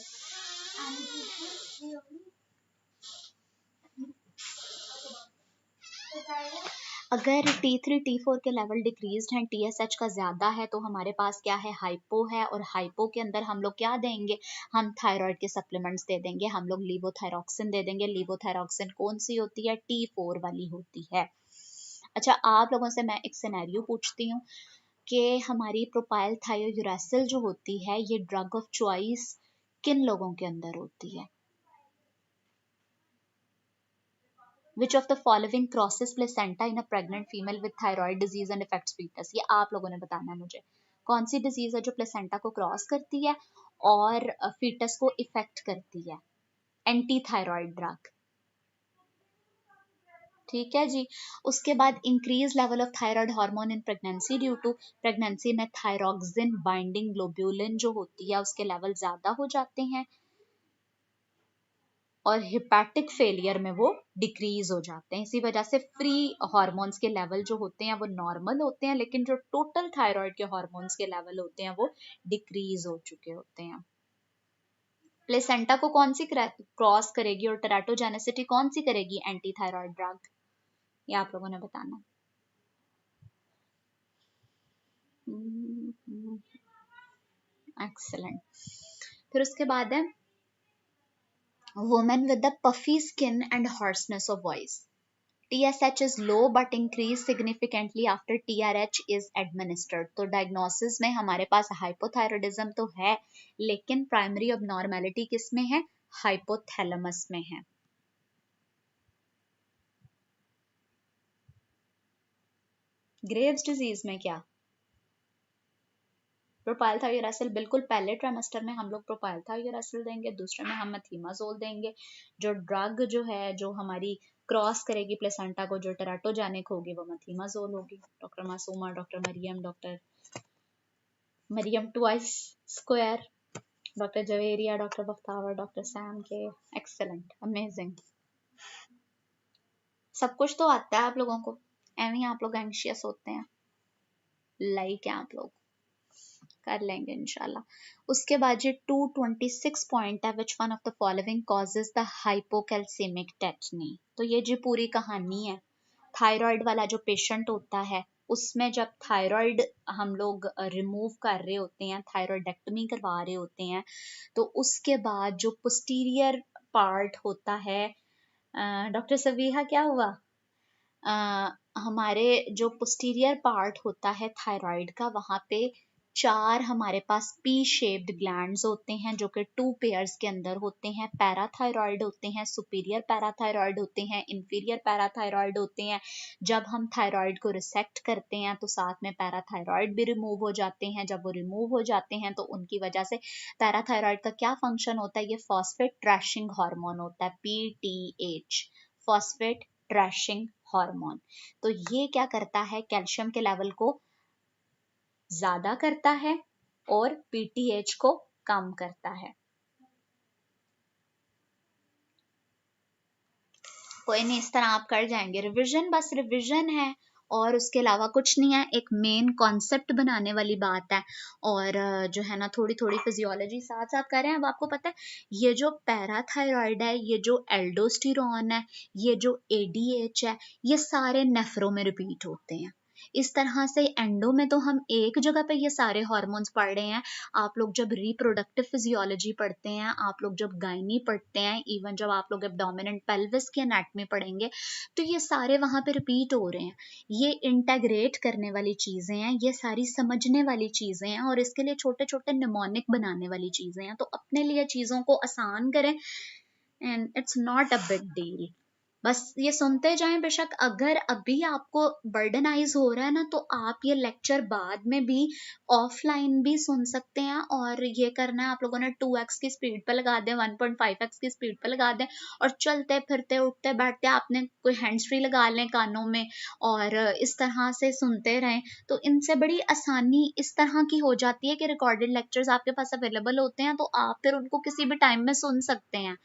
A: अगर T3 T4 के लेवल डिक्रीज्ड हैं, TSH का ज़्यादा है, तो हमारे पास क्या है, हाइपो है। और हाइपो के अंदर हम लोग क्या देंगे, हम थायराइड के सप्लीमेंट्स दे देंगे, हम लोग लीवोथायरॉक्सिन दे देंगे। लीवोथायरॉक्सिन कौन सी होती है, T4 वाली होती है। अच्छा, आप लोगों से मैं एक सिनेरियो पूछती हूँ कि हमारी प्रोपाइल थायोयूरेसिल जो होती है, ये ड्रग ऑफ चॉइस किन लोगों के अंदर होती है। Which of the following crosses placenta in a pregnant female with thyroid disease and affects fetus? ये आप लोगों ने बताना है मुझे, कौन सी डिजीज है जो प्लेसेंटा को क्रॉस करती है और फीटस को इफेक्ट करती है। एंटी थायराइड ड्रग, ठीक है जी। उसके बाद increase level of thyroid hormone in pregnancy due to, pregnancy में थायरॉक्सिन बाइंडिंग ग्लोब्यूलिन जो होती है उसके लेवल ज्यादा हो जाते हैं और हिपैटिक फेलियर में वो डिक्रीज हो जाते हैं। इसी वजह से फ्री हार्मोन्स के लेवल जो होते हैं वो नॉर्मल होते हैं, लेकिन जो टोटल थायराइड के हार्मोन्स के लेवल होते हैं वो डिक्रीज हो चुके होते हैं। प्लेसेंटा को कौन सी क्रॉस करेगी और टेराटोजेनेसिटी कौन सी करेगी, एंटी थायराइड ड्रग, ये आप लोगों ने बताना। एक्सेलेंट। फिर उसके बाद है women with the puffy skin and hoarseness of voice. TSH is low but increase significantly after TRH is administered। तो डायग्नोसिस में हमारे पास हाइपोथायरॉयडिज्म तो है, लेकिन प्राइमरी अबनॉर्मेलिटी किस में है, हाइपोथैलेमस में है। ग्रेव्स डिजीज में क्या, प्रोपाइल थायोरेसिल, बिल्कुल पहले ट्राइमेस्टर में हम लोग प्रोपाइल थायोरेसिल देंगे, दूसरे में हम मेथिमाजोल देंगे। जो ड्रग जो है जो हमारी क्रॉस करेगी प्लेसेंटा को, जो टेराटोजेनिक होगी, वो मेथिमाजोल होगी। Doctor Masooma, doctor Maryam twice square, doctor Javeria, doctor Bakhtawar, doctor Sam K, excellent, amazing. सब कुछ तो आता है आप लोगों को, एवं आप लोग एंशियस होते हैं, लाइक है आप लोग, कर लेंगे इंशाल्लाह। उसके बाद जो 226 पॉइंट है, which one of the following causes the hypocalcemic tetany. तो ये जो पूरी कहानी है, थायराइड वाला जो पेशेंट होता है, उसमें जब थायराइड हम लोग रिमूव कर रहे होते हैं, थायराइडेक्टमी करवा रहे होते हैं, तो उसके बाद जो पोस्टीरियर पार्ट होता है, डॉक्टर सवीहा क्या हुआ, हमारे जो पोस्टीरियर पार्ट होता है थायराइड का, वहां पे 4 हमारे पास पी शेप्ड ग्लैंड्स होते हैं जो कि 2 पेयर्स के अंदर होते हैं। पैराथायरॉइड होते हैं, सुपीरियर पैराथायरॉइड होते हैं, इंफीरियर पैराथायरॉइड होते हैं। जब हम थायराइड को रिसेक्ट करते हैं तो साथ में पैराथायरॉइड भी रिमूव हो जाते हैं। जब वो रिमूव हो जाते हैं तो उनकी वजह से पैराथायरॉइड का क्या फंक्शन होता है, ये फॉस्फेट ट्रैशिंग हार्मोन होता है, PTH, फॉस्फेट ट्रैशिंग हार्मोन। तो ये क्या करता है, कैल्शियम के लेवल को ज्यादा करता है और PTH को कम करता है। कोई नहीं, इस तरह आप कर जाएंगे। रिवीजन, बस रिवीजन है और उसके अलावा कुछ नहीं है, एक मेन कॉन्सेप्ट बनाने वाली बात है। और जो है ना, थोड़ी थोड़ी फिजियोलॉजी साथ साथ कर रहे हैं। अब आपको पता है ये जो पैराथायरॉइड है, ये जो एल्डोस्टेरोन है, ये जो ADH है, ये सारे नेफ्रो में रिपीट होते हैं। इस तरह से एंडो में तो हम एक जगह पे ये सारे हार्मोन्स पढ़ रहे हैं। आप लोग जब रिप्रोडक्टिव फिजियोलॉजी पढ़ते हैं, आप लोग जब गायनी पढ़ते हैं, इवन जब आप लोग एब्डोमिनेंट पेल्विस की एनाटॉमी पढ़ेंगे, तो ये सारे वहां पे रिपीट हो रहे हैं। ये इंटेग्रेट करने वाली चीजें हैं, ये सारी समझने वाली चीजें हैं, और इसके लिए छोटे छोटे निमोनिक बनाने वाली चीजें हैं। तो अपने लिए चीजों को आसान करें, and it's not a big deal. बस ये सुनते जाएं। बेशक अगर अभी आपको बर्डनाइज हो रहा है ना, तो आप ये लेक्चर बाद में भी ऑफलाइन भी सुन सकते हैं। और ये करना है, आप लोगों ने 2x की स्पीड पे लगा दें, 1.5x की स्पीड पे लगा दें, और चलते फिरते उठते बैठते आपने कोई हैंड्स फ्री लगा लें कानों में, और इस तरह से सुनते रहें। तो इनसे बड़ी आसानी इस तरह की हो जाती है कि रिकॉर्डेड लेक्चर्स आपके पास अवेलेबल होते हैं, तो आप फिर उनको किसी भी टाइम में सुन सकते हैं।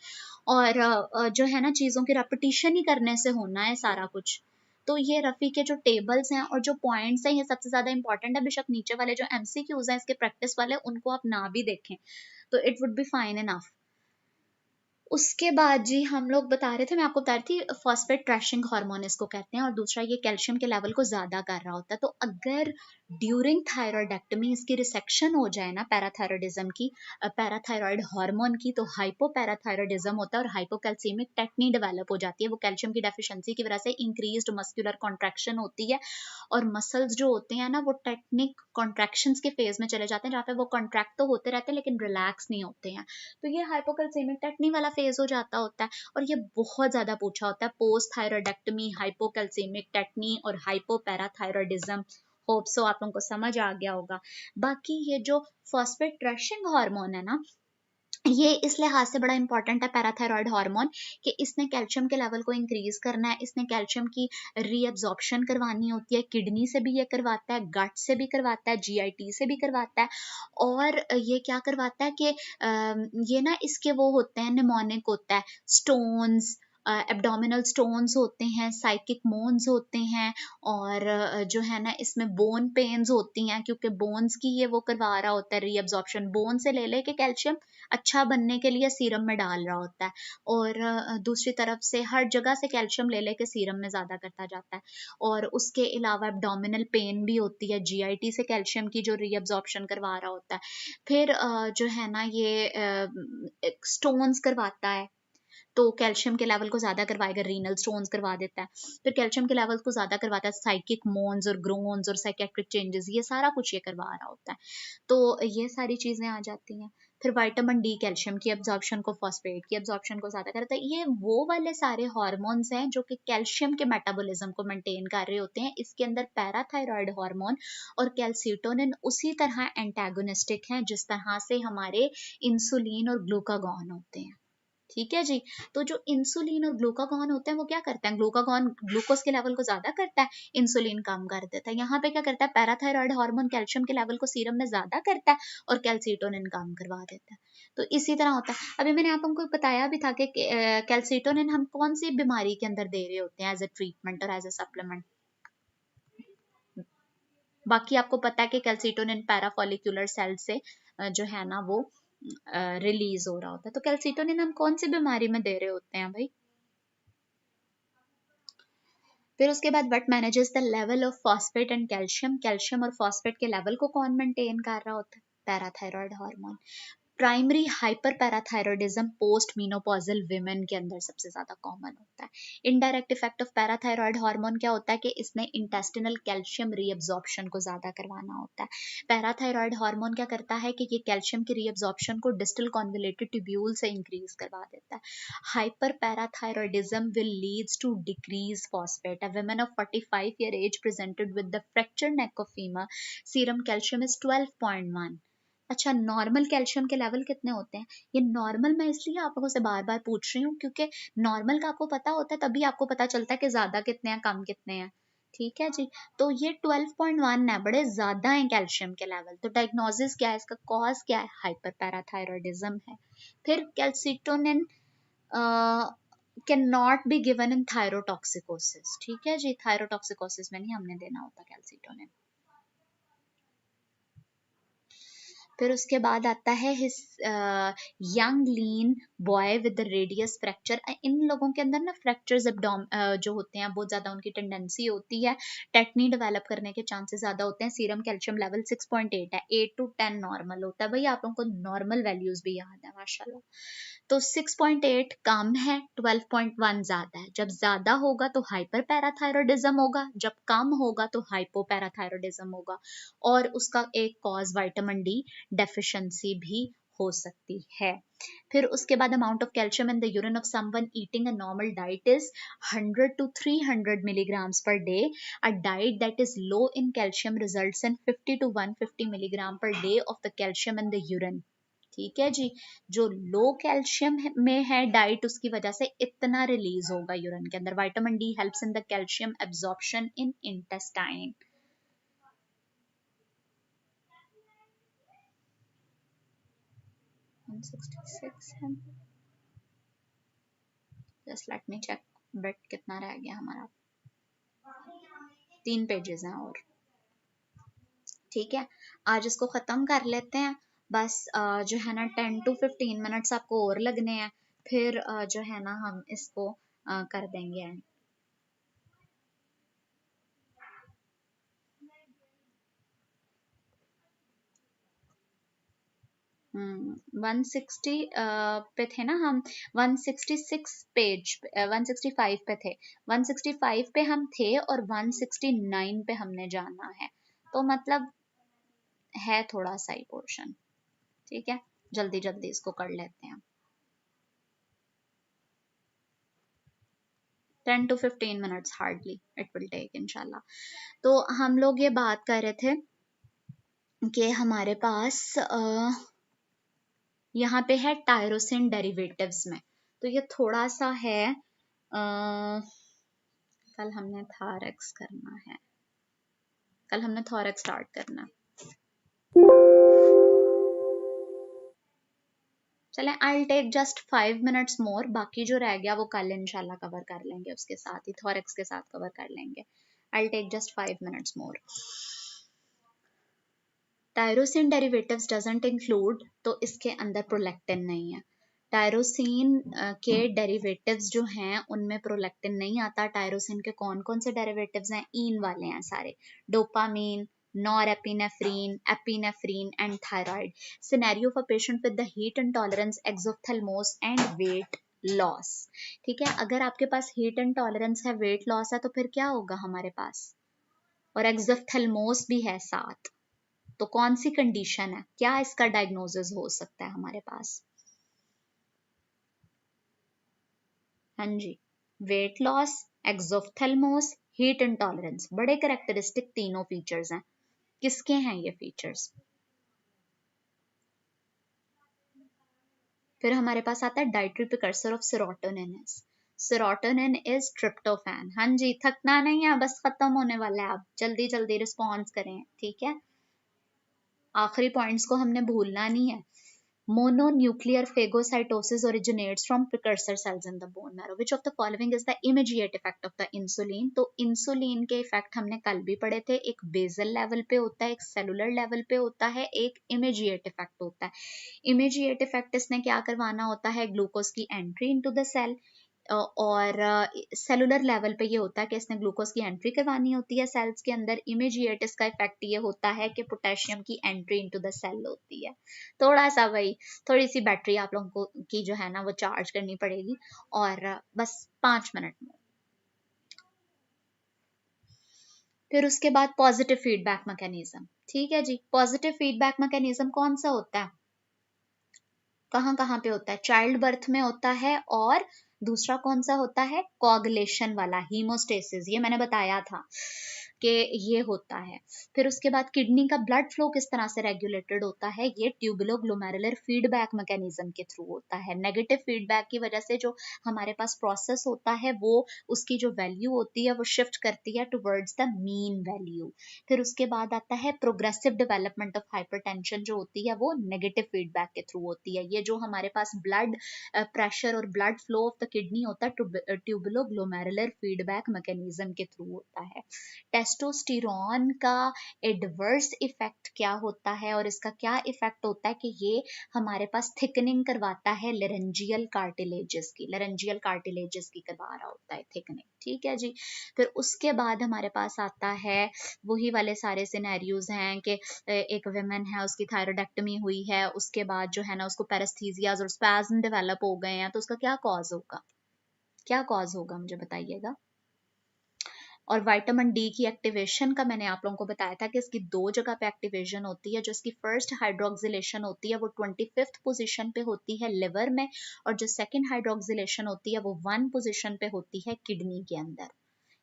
A: और जो है ना, चीज़ों की रेपिटेशन ही करने से होना है सारा कुछ। तो ये रफ़ी के जो टेबल्स हैं और जो पॉइंट्स हैं, ये सबसे ज़्यादा इंपॉर्टेंट है। बेशक नीचे वाले जो MCQs हैं इसके प्रैक्टिस वाले, उनको आप ना भी देखें तो it would be fine enough. उसके बाद जी हम लोग बता रहे थे, मैं आपको बता रही थी फॉस्फेट ट्रैशिंग हार्मोन इसको कहते हैं, और दूसरा ये कैल्शियम के लेवल को ज़्यादा कर रहा होता है। तो अगर ड्यूरिंग थायरॉयडेक्टमी इसकी रिसेक्शन हो जाए ना पैराथायरॉयडिज्म की, पैराथायरॉयड हार्मोन की, तो हाइपोपैराथायरॉयडिज्म होता है और हाइपोकैल्सीमिक टेक्नी डेवलप हो जाती है। वो कैल्शियम की डेफिशिएंसी की वजह से इंक्रीज्ड मस्कुलर कॉन्ट्रैक्शन होती है, और मसल्स जो होते हैं ना वो टेक्निक कॉन्ट्रैक्शंस के फेज में चले जाते हैं, जहाँ पे वो कॉन्ट्रैक्ट तो होते रहते हैं लेकिन रिलैक्स नहीं होते हैं। तो ये हाइपोकैल्सीमिक टेक्नी वाला फेज हो जाता होता है, और ये बहुत ज्यादा पूछा होता है, पोस्ट थायरॉयडेक्टमी, हाइपोकैल्सीमिक टेक्नी और हाइपोपैराथायरॉयडिज्म। होप सो आप लोगों को समझ आ गया होगा। बाकी ये जो फॉस्फेट रशिंग हार्मोन है ना, ये इस लिहाज से बड़ा इंपॉर्टेंट है पैराथायरॉयड हार्मोन, कि इसने कैल्शियम के लेवल को इंक्रीज करना है, इसने कैल्शियम की रीअब्जॉर्प्शन करवानी होती है, किडनी से भी ये करवाता है, गट से भी करवाता है, जीआईटी से भी करवाता है, और ये क्या करवाता है कि ये ना इसके वो होते हैं, निमोनिक होता है, स्टोन्स, एब्डोमिनल स्टोन्स होते हैं, साइकिक मोन्स होते हैं, और जो है ना इसमें बोन पेन्स होती हैं, क्योंकि बोन्स की ये वो करवा रहा होता है रीअब्जॉर्प्शन, बोन से ले लेके कैल्शियम अच्छा बनने के लिए सीरम में डाल रहा होता है, और दूसरी तरफ से हर जगह से कैल्शियम ले लेके सीरम में ज़्यादा करता जाता है। और उसके अलावा एब्डोमिनल पेन भी होती है, जीआईटी से कैल्शियम की जो रीअब्जॉर्प्शन करवा रहा होता है। फिर जो है ना ये स्टोन्स करवाता है, तो कैल्शियम के लेवल को ज़्यादा करवाएगा, रीनल स्टोन्स करवा देता है। फिर कैल्शियम के लेवल को ज़्यादा करवाता है साइकिक मोन्स और ग्रोन्स और साइकेट्रिक चेंजेस, ये सारा कुछ ये करवा रहा होता है। तो ये सारी चीज़ें आ जाती हैं। फिर विटामिन डी कैल्शियम की एब्जॉर्प्शन को, फॉस्फेट की एब्जॉर्प्शन को ज़्यादा करता है। ये वो वाले सारे हार्मोन्स हैं जो कि कैल्शियम के मेटाबॉलिज्म को मेंटेन कर रहे होते हैं। इसके अंदर पैराथायरॉयड हार्मोन और कैल्सीटोनिन उसी तरह एंटागोनिस्टिक हैं जिस तरह से हमारे इंसुलिन और ग्लूकागॉन होते हैं। ठीक है जी। तो जो इंसुलिन और ग्लूकागॉन होते हैं वो क्या करते हैं, ग्लूकागॉन ग्लूकोज के लेवल को ज्यादा करता है, इंसुलिन कम कर देता है। यहाँ पे क्या करता है, पैराथायरॉयड हार्मोन कैल्शियम के लेवल को सीरम में ज्यादा करता है और कैल्सीटोनिन कम करवा देता है। तो इसी तरह होता है। अभी मैंने आप हमको बताया भी था कि कैल्सीटोनिन हम कौन सी बीमारी के अंदर दे रहे होते हैं एज ए ट्रीटमेंट और एज ए सप्लीमेंट। बाकी आपको पता है कि कैल्सीटोनिन पैराफॉलिक्यूलर सेल से जो है ना वो रिलीज हो रहा होता है। तो कैल्सीटोनिन हम कौन सी बीमारी में दे रहे होते हैं भाई। फिर उसके बाद what manages the level of phosphate and calcium, calcium और फॉस्फेट के लेवल को कौन मेंटेन कर रहा होता है, parathyroid hormone. Primary hyper parathyroidism post menopausal women के अंदर सबसे ज्यादा कॉमन होता है। Indirect effect of parathyroid hormone क्या होता है कि इसने इंटेस्टिनल कैल्शियम रीअब्जॉर्प्शन को ज्यादा करवाना होता है। पैराथायरॉयड हार्मोन क्या करता है कि ये कैल्शियम की रीअब्जॉर्प्शन को डिस्टल कॉन्वलेटेड ट्यूब्यूल से इंक्रीज करवा देता है। Hyperparathyroidism will leads to decrease phosphate. A woman of 45 year age presented with the fracture neck of femur, serum calcium is 12.1। अच्छा, नॉर्मल कैल्शियम के लेवल कितने होते हैं। ये नॉर्मल मैं इसलिए आप लोगों से बार बार पूछ रही हूँ क्योंकि नॉर्मल का आपको पता होता है, तभी आपको पता चलता है कि ज्यादा कितने हैं कम कितने हैं। ठीक है जी। तो ये 12.1 है, बड़े ज्यादा है कैल्शियम के लेवल। तो डायग्नोसिस क्या है, इसका कॉज क्या है, हाइपर पैराथायरॉयडिज्म है। फिर calcitonin can not be given in thyrotoxicosis. ठीक है जी, थायरोटॉक्सिकोसिस में नहीं हमने देना होता कैल्सीटोनिन। फिर उसके बाद आता है young lean boy with the radius fracture. इन लोगों के अंदर ना फ्रैक्चर्स जो होते हैं बहुत ज़्यादा उनकी टेंडेंसी होती है, टेक्नी डेवलप करने के चांसेस ज़्यादा होते हैं। सीरम कैल्शियम लेवल 6.8 है, 8 to 10 नॉर्मल होता है। भाई आप लोगों को नॉर्मल वैल्यूज भी याद है माशाल्लाह। तो 6.8 कम है, 12.1 ज़्यादा है। जब ज़्यादा होगा तो हाइपर पैराथायरॉयडिज्म होगा, जब कम होगा तो हाइपोपैराथायरॉयडिज्म होगा। और उसका एक कॉज विटामिन डी डेफिशिएंसी भी हो सकती है। फिर उसके बाद amount of calcium in the urine of someone eating a normal diet is 100 to 300 milligrams per day. A diet that is low in calcium results in 50 to 150 milligram per day of the calcium in the urine. ठीक है जी। जो लो कैल्शियम में है डाइट, उसकी वजह से इतना रिलीज होगा यूरिन के अंदर। Vitamin D helps in the calcium absorption in intestine. Just let me check but कितना रह गया हमारा, 3 पेजेस हैं और। ठीक है, आज इसको ख़त्म कर लेते हैं। बस जो है ना 10 to 15 मिनट्स आपको और लगने हैं, फिर जो है ना हम इसको कर देंगे एंड। 160 पे थे ना हम, 166 पेज 165 पे थे, 165 पे हम थे और 169 पे हमने जाना है, तो मतलब है थोड़ा सा ही पोर्शन। ठीक है, जल्दी जल्दी इसको कर लेते हैं। 10 to 15 minutes hardly it will take इंशाल्लाह। तो हम लोग ये बात कर रहे थे कि हमारे पास यहाँ पे है टायरोसिन डेरिवेटिव्स में, तो ये थोड़ा सा है कल हमने थॉरैक्स करना है, कल हमने थॉरैक्स स्टार्ट करना है। चले I take just 5 minutes more, बाकी जो रह गया वो कल इंशाल्लाह कवर कर लेंगे, उसके साथ ही थॉरैक्स के साथ कवर कर लेंगे। I take just 5 minutes more. Tyrosine derivatives doesn't include, तो इसके अंदर प्रोलैक्टिन नहीं है। टायरोसिन के डेरिवेटिव्स जो हैं उनमें प्रोलैक्टिन नहीं आता। टायरोसिन के कौन कौन से डेरिवेटिव्स हैं? ईन वाले हैं सारे, dopamine, norepinephrine, epinephrine and thyroid. Scenario for patient with the heat intolerance, exophthalmos and weight loss. ठीक है, अगर आपके पास हीट इंटॉलरेंस है, वेट लॉस है, तो फिर क्या होगा हमारे पास, और एक्सोप्थेल्मोस भी है साथ, तो कौन सी कंडीशन है, क्या इसका डायग्नोसिस हो सकता है हमारे पास? हाँ जी, वेट लॉस, एक्सोप्थेल्मोस, हीट इंटॉलरेंस, बड़े कैरेक्टरिस्टिक तीनों फीचर्स हैं। किसके हैं ये फीचर्स? फिर हमारे पास आता है dietary precursor of serotonin. Serotonin is tryptophan. हाँ जी, थकना नहीं है, बस खत्म होने वाला है, आप जल्दी जल्दी रिस्पॉन्स करें। ठीक है, आखिरी पॉइंट्स को हमने भूलना नहीं है। Mononuclear phagocytosis originates from precursor cells in the bone marrow. Which of the following is the immediate effect of the insulin? तो इंसुलिन के इफेक्ट हमने कल भी पढ़े थे, एक बेसल लेवल पे होता है, एक सेलुलर लेवल पे होता है, एक इमीडिएट इफेक्ट होता है। इमीडिएट इफेक्ट इसने क्या करवाना होता है? ग्लूकोज की एंट्री इनटू द सेल, और सेलुलर लेवल पे ये होता है कि इसने ग्लूकोज की एंट्री करवानी होती है सेल्स के अंदर। इमीडिएट इसका इफेक्ट ये होता है कि पोटेशियम की एंट्री इनटू द सेल होती है। थोड़ा सा वही, थोड़ी सी बैटरी आप लोगों को की जो है ना वो चार्ज करनी पड़ेगी, और बस 5 मिनट में। फिर उसके बाद पॉजिटिव फीडबैक मैकेनिज्म। ठीक है जी, पॉजिटिव फीडबैक मैकेनिज्म कौन सा होता है, कहाँ कहाँ पे होता है? चाइल्ड बर्थ में होता है, और दूसरा कौन सा होता है? कोगुलेशन वाला, हीमोस्टेसिस, ये मैंने बताया था कि ये होता है। फिर उसके बाद किडनी का ब्लड फ्लो किस तरह से रेगुलेटेड होता है? ये ट्यूबुलोग्लोमेरुलर फीडबैक मैकेनिज्म के थ्रू होता है। नेगेटिव फीडबैक की वजह से जो हमारे पास प्रोसेस होता है, वो उसकी जो वैल्यू होती है वो शिफ्ट करती है टुवर्ड्स द मीन वैल्यू। फिर उसके बाद आता है प्रोग्रेसिव डेवलपमेंट ऑफ हाइपरटेंशन, जो होती है वो नेगेटिव फीडबैक के थ्रू होती है। ये जो हमारे पास ब्लड प्रेशर और blood flow of the kidney होता है, ट्यूबुलोग्लोमेरुलर फीडबैक मैकेनिज्म के थ्रू होता है। टेस्टोस्टेरोन का एडवर्स इफेक्ट क्या होता है, और इसका क्या इफेक्ट होता है कि ये हमारे पास थिकनिंग करवाता है लेरेंजियल कार्टिलेजेस की, लेरेंजियल कार्टिलेजेस की करवा रहा होता है थिकनिंग। ठीक है जी, फिर उसके बाद हमारे पास आता है वही वाले सारे सिनेरियोज हैं कि एक विमेन है, उसकी थायरोइडेक्टमी हुई है, उसके बाद जो है ना उसको पैरेस्थीसियाज और स्पैज्म डेवलप हो गए हैं, तो उसका क्या कॉज होगा, क्या कॉज होगा मुझे बताइएगा। और विटामिन डी की एक्टिवेशन का मैंने आप लोगों को बताया था कि इसकी 2 जगह पे एक्टिवेशन होती है। जो इसकी फर्स्ट हाइड्रोक्सिलेशन होती है वो 25th पोजीशन पे होती है लिवर में, और जो सेकंड हाइड्रोक्सिलेशन होती है वो 1 पोजीशन पे होती है किडनी के अंदर।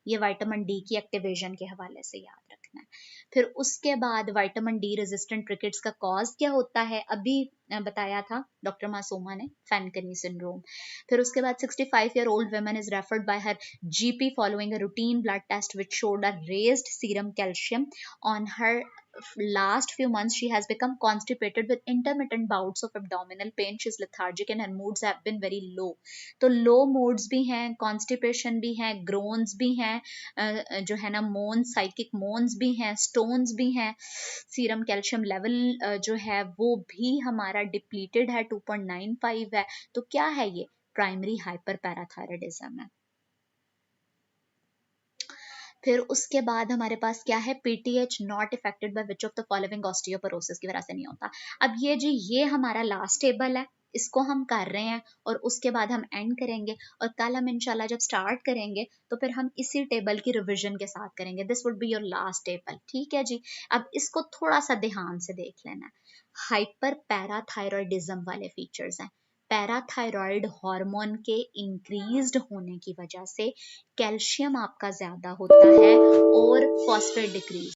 A: ये विटामिन डी की एक्टिवेशन के हवाले से याद रखना है। फिर उसके बाद विटामिन डी रेजिस्टेंट रिकेट्स का कॉज क्या होता है, अभी बताया था डॉक्टर मासूमा ने, फैनकनी सिंड्रोम। फिर उसके बाद 65 year old woman is referred by her GP following a routine blood test which showed a raised serum calcium on her last few months she has become constipated with intermittent bouts of abdominal pain, she is lethargic and her moods have been very low। तो लो moods भी हैं, constipation भी है, groans भी हैं, जो है ना मोन्स, साइकिक मोन्स भी हैं, स्टोन्स भी हैं, सीरम कैल्शियम लेवल जो है वो भी हमारा डिप्लीटेड है, 2.95 है। तो क्या है ये? प्राइमरी हाइपर पैराथायरॉयडिज्म है। फिर उसके बाद हमारे पास क्या है, PTH not affected by which of the following osteoporosis की वजह से नहीं होता। अब ये जी ये हमारा लास्ट टेबल है, इसको हम कर रहे हैं और उसके बाद हम एंड करेंगे और कल हम इंशाल्लाह जब स्टार्ट करेंगे तो फिर हम इसी टेबल की रिवीजन के साथ करेंगे। This would be your last table, ठीक है जी। अब इसको थोड़ा सा ध्यान से देख लेना है। हाइपर पैराथायरॉयडिज्म वाले फीचर्स हैं। पैराथायरॉयड हार्मोन के इंक्रीज्ड होने की वजह से कैल्शियम आपका ज्यादा होता है और फॉस्फेट डिक्रीज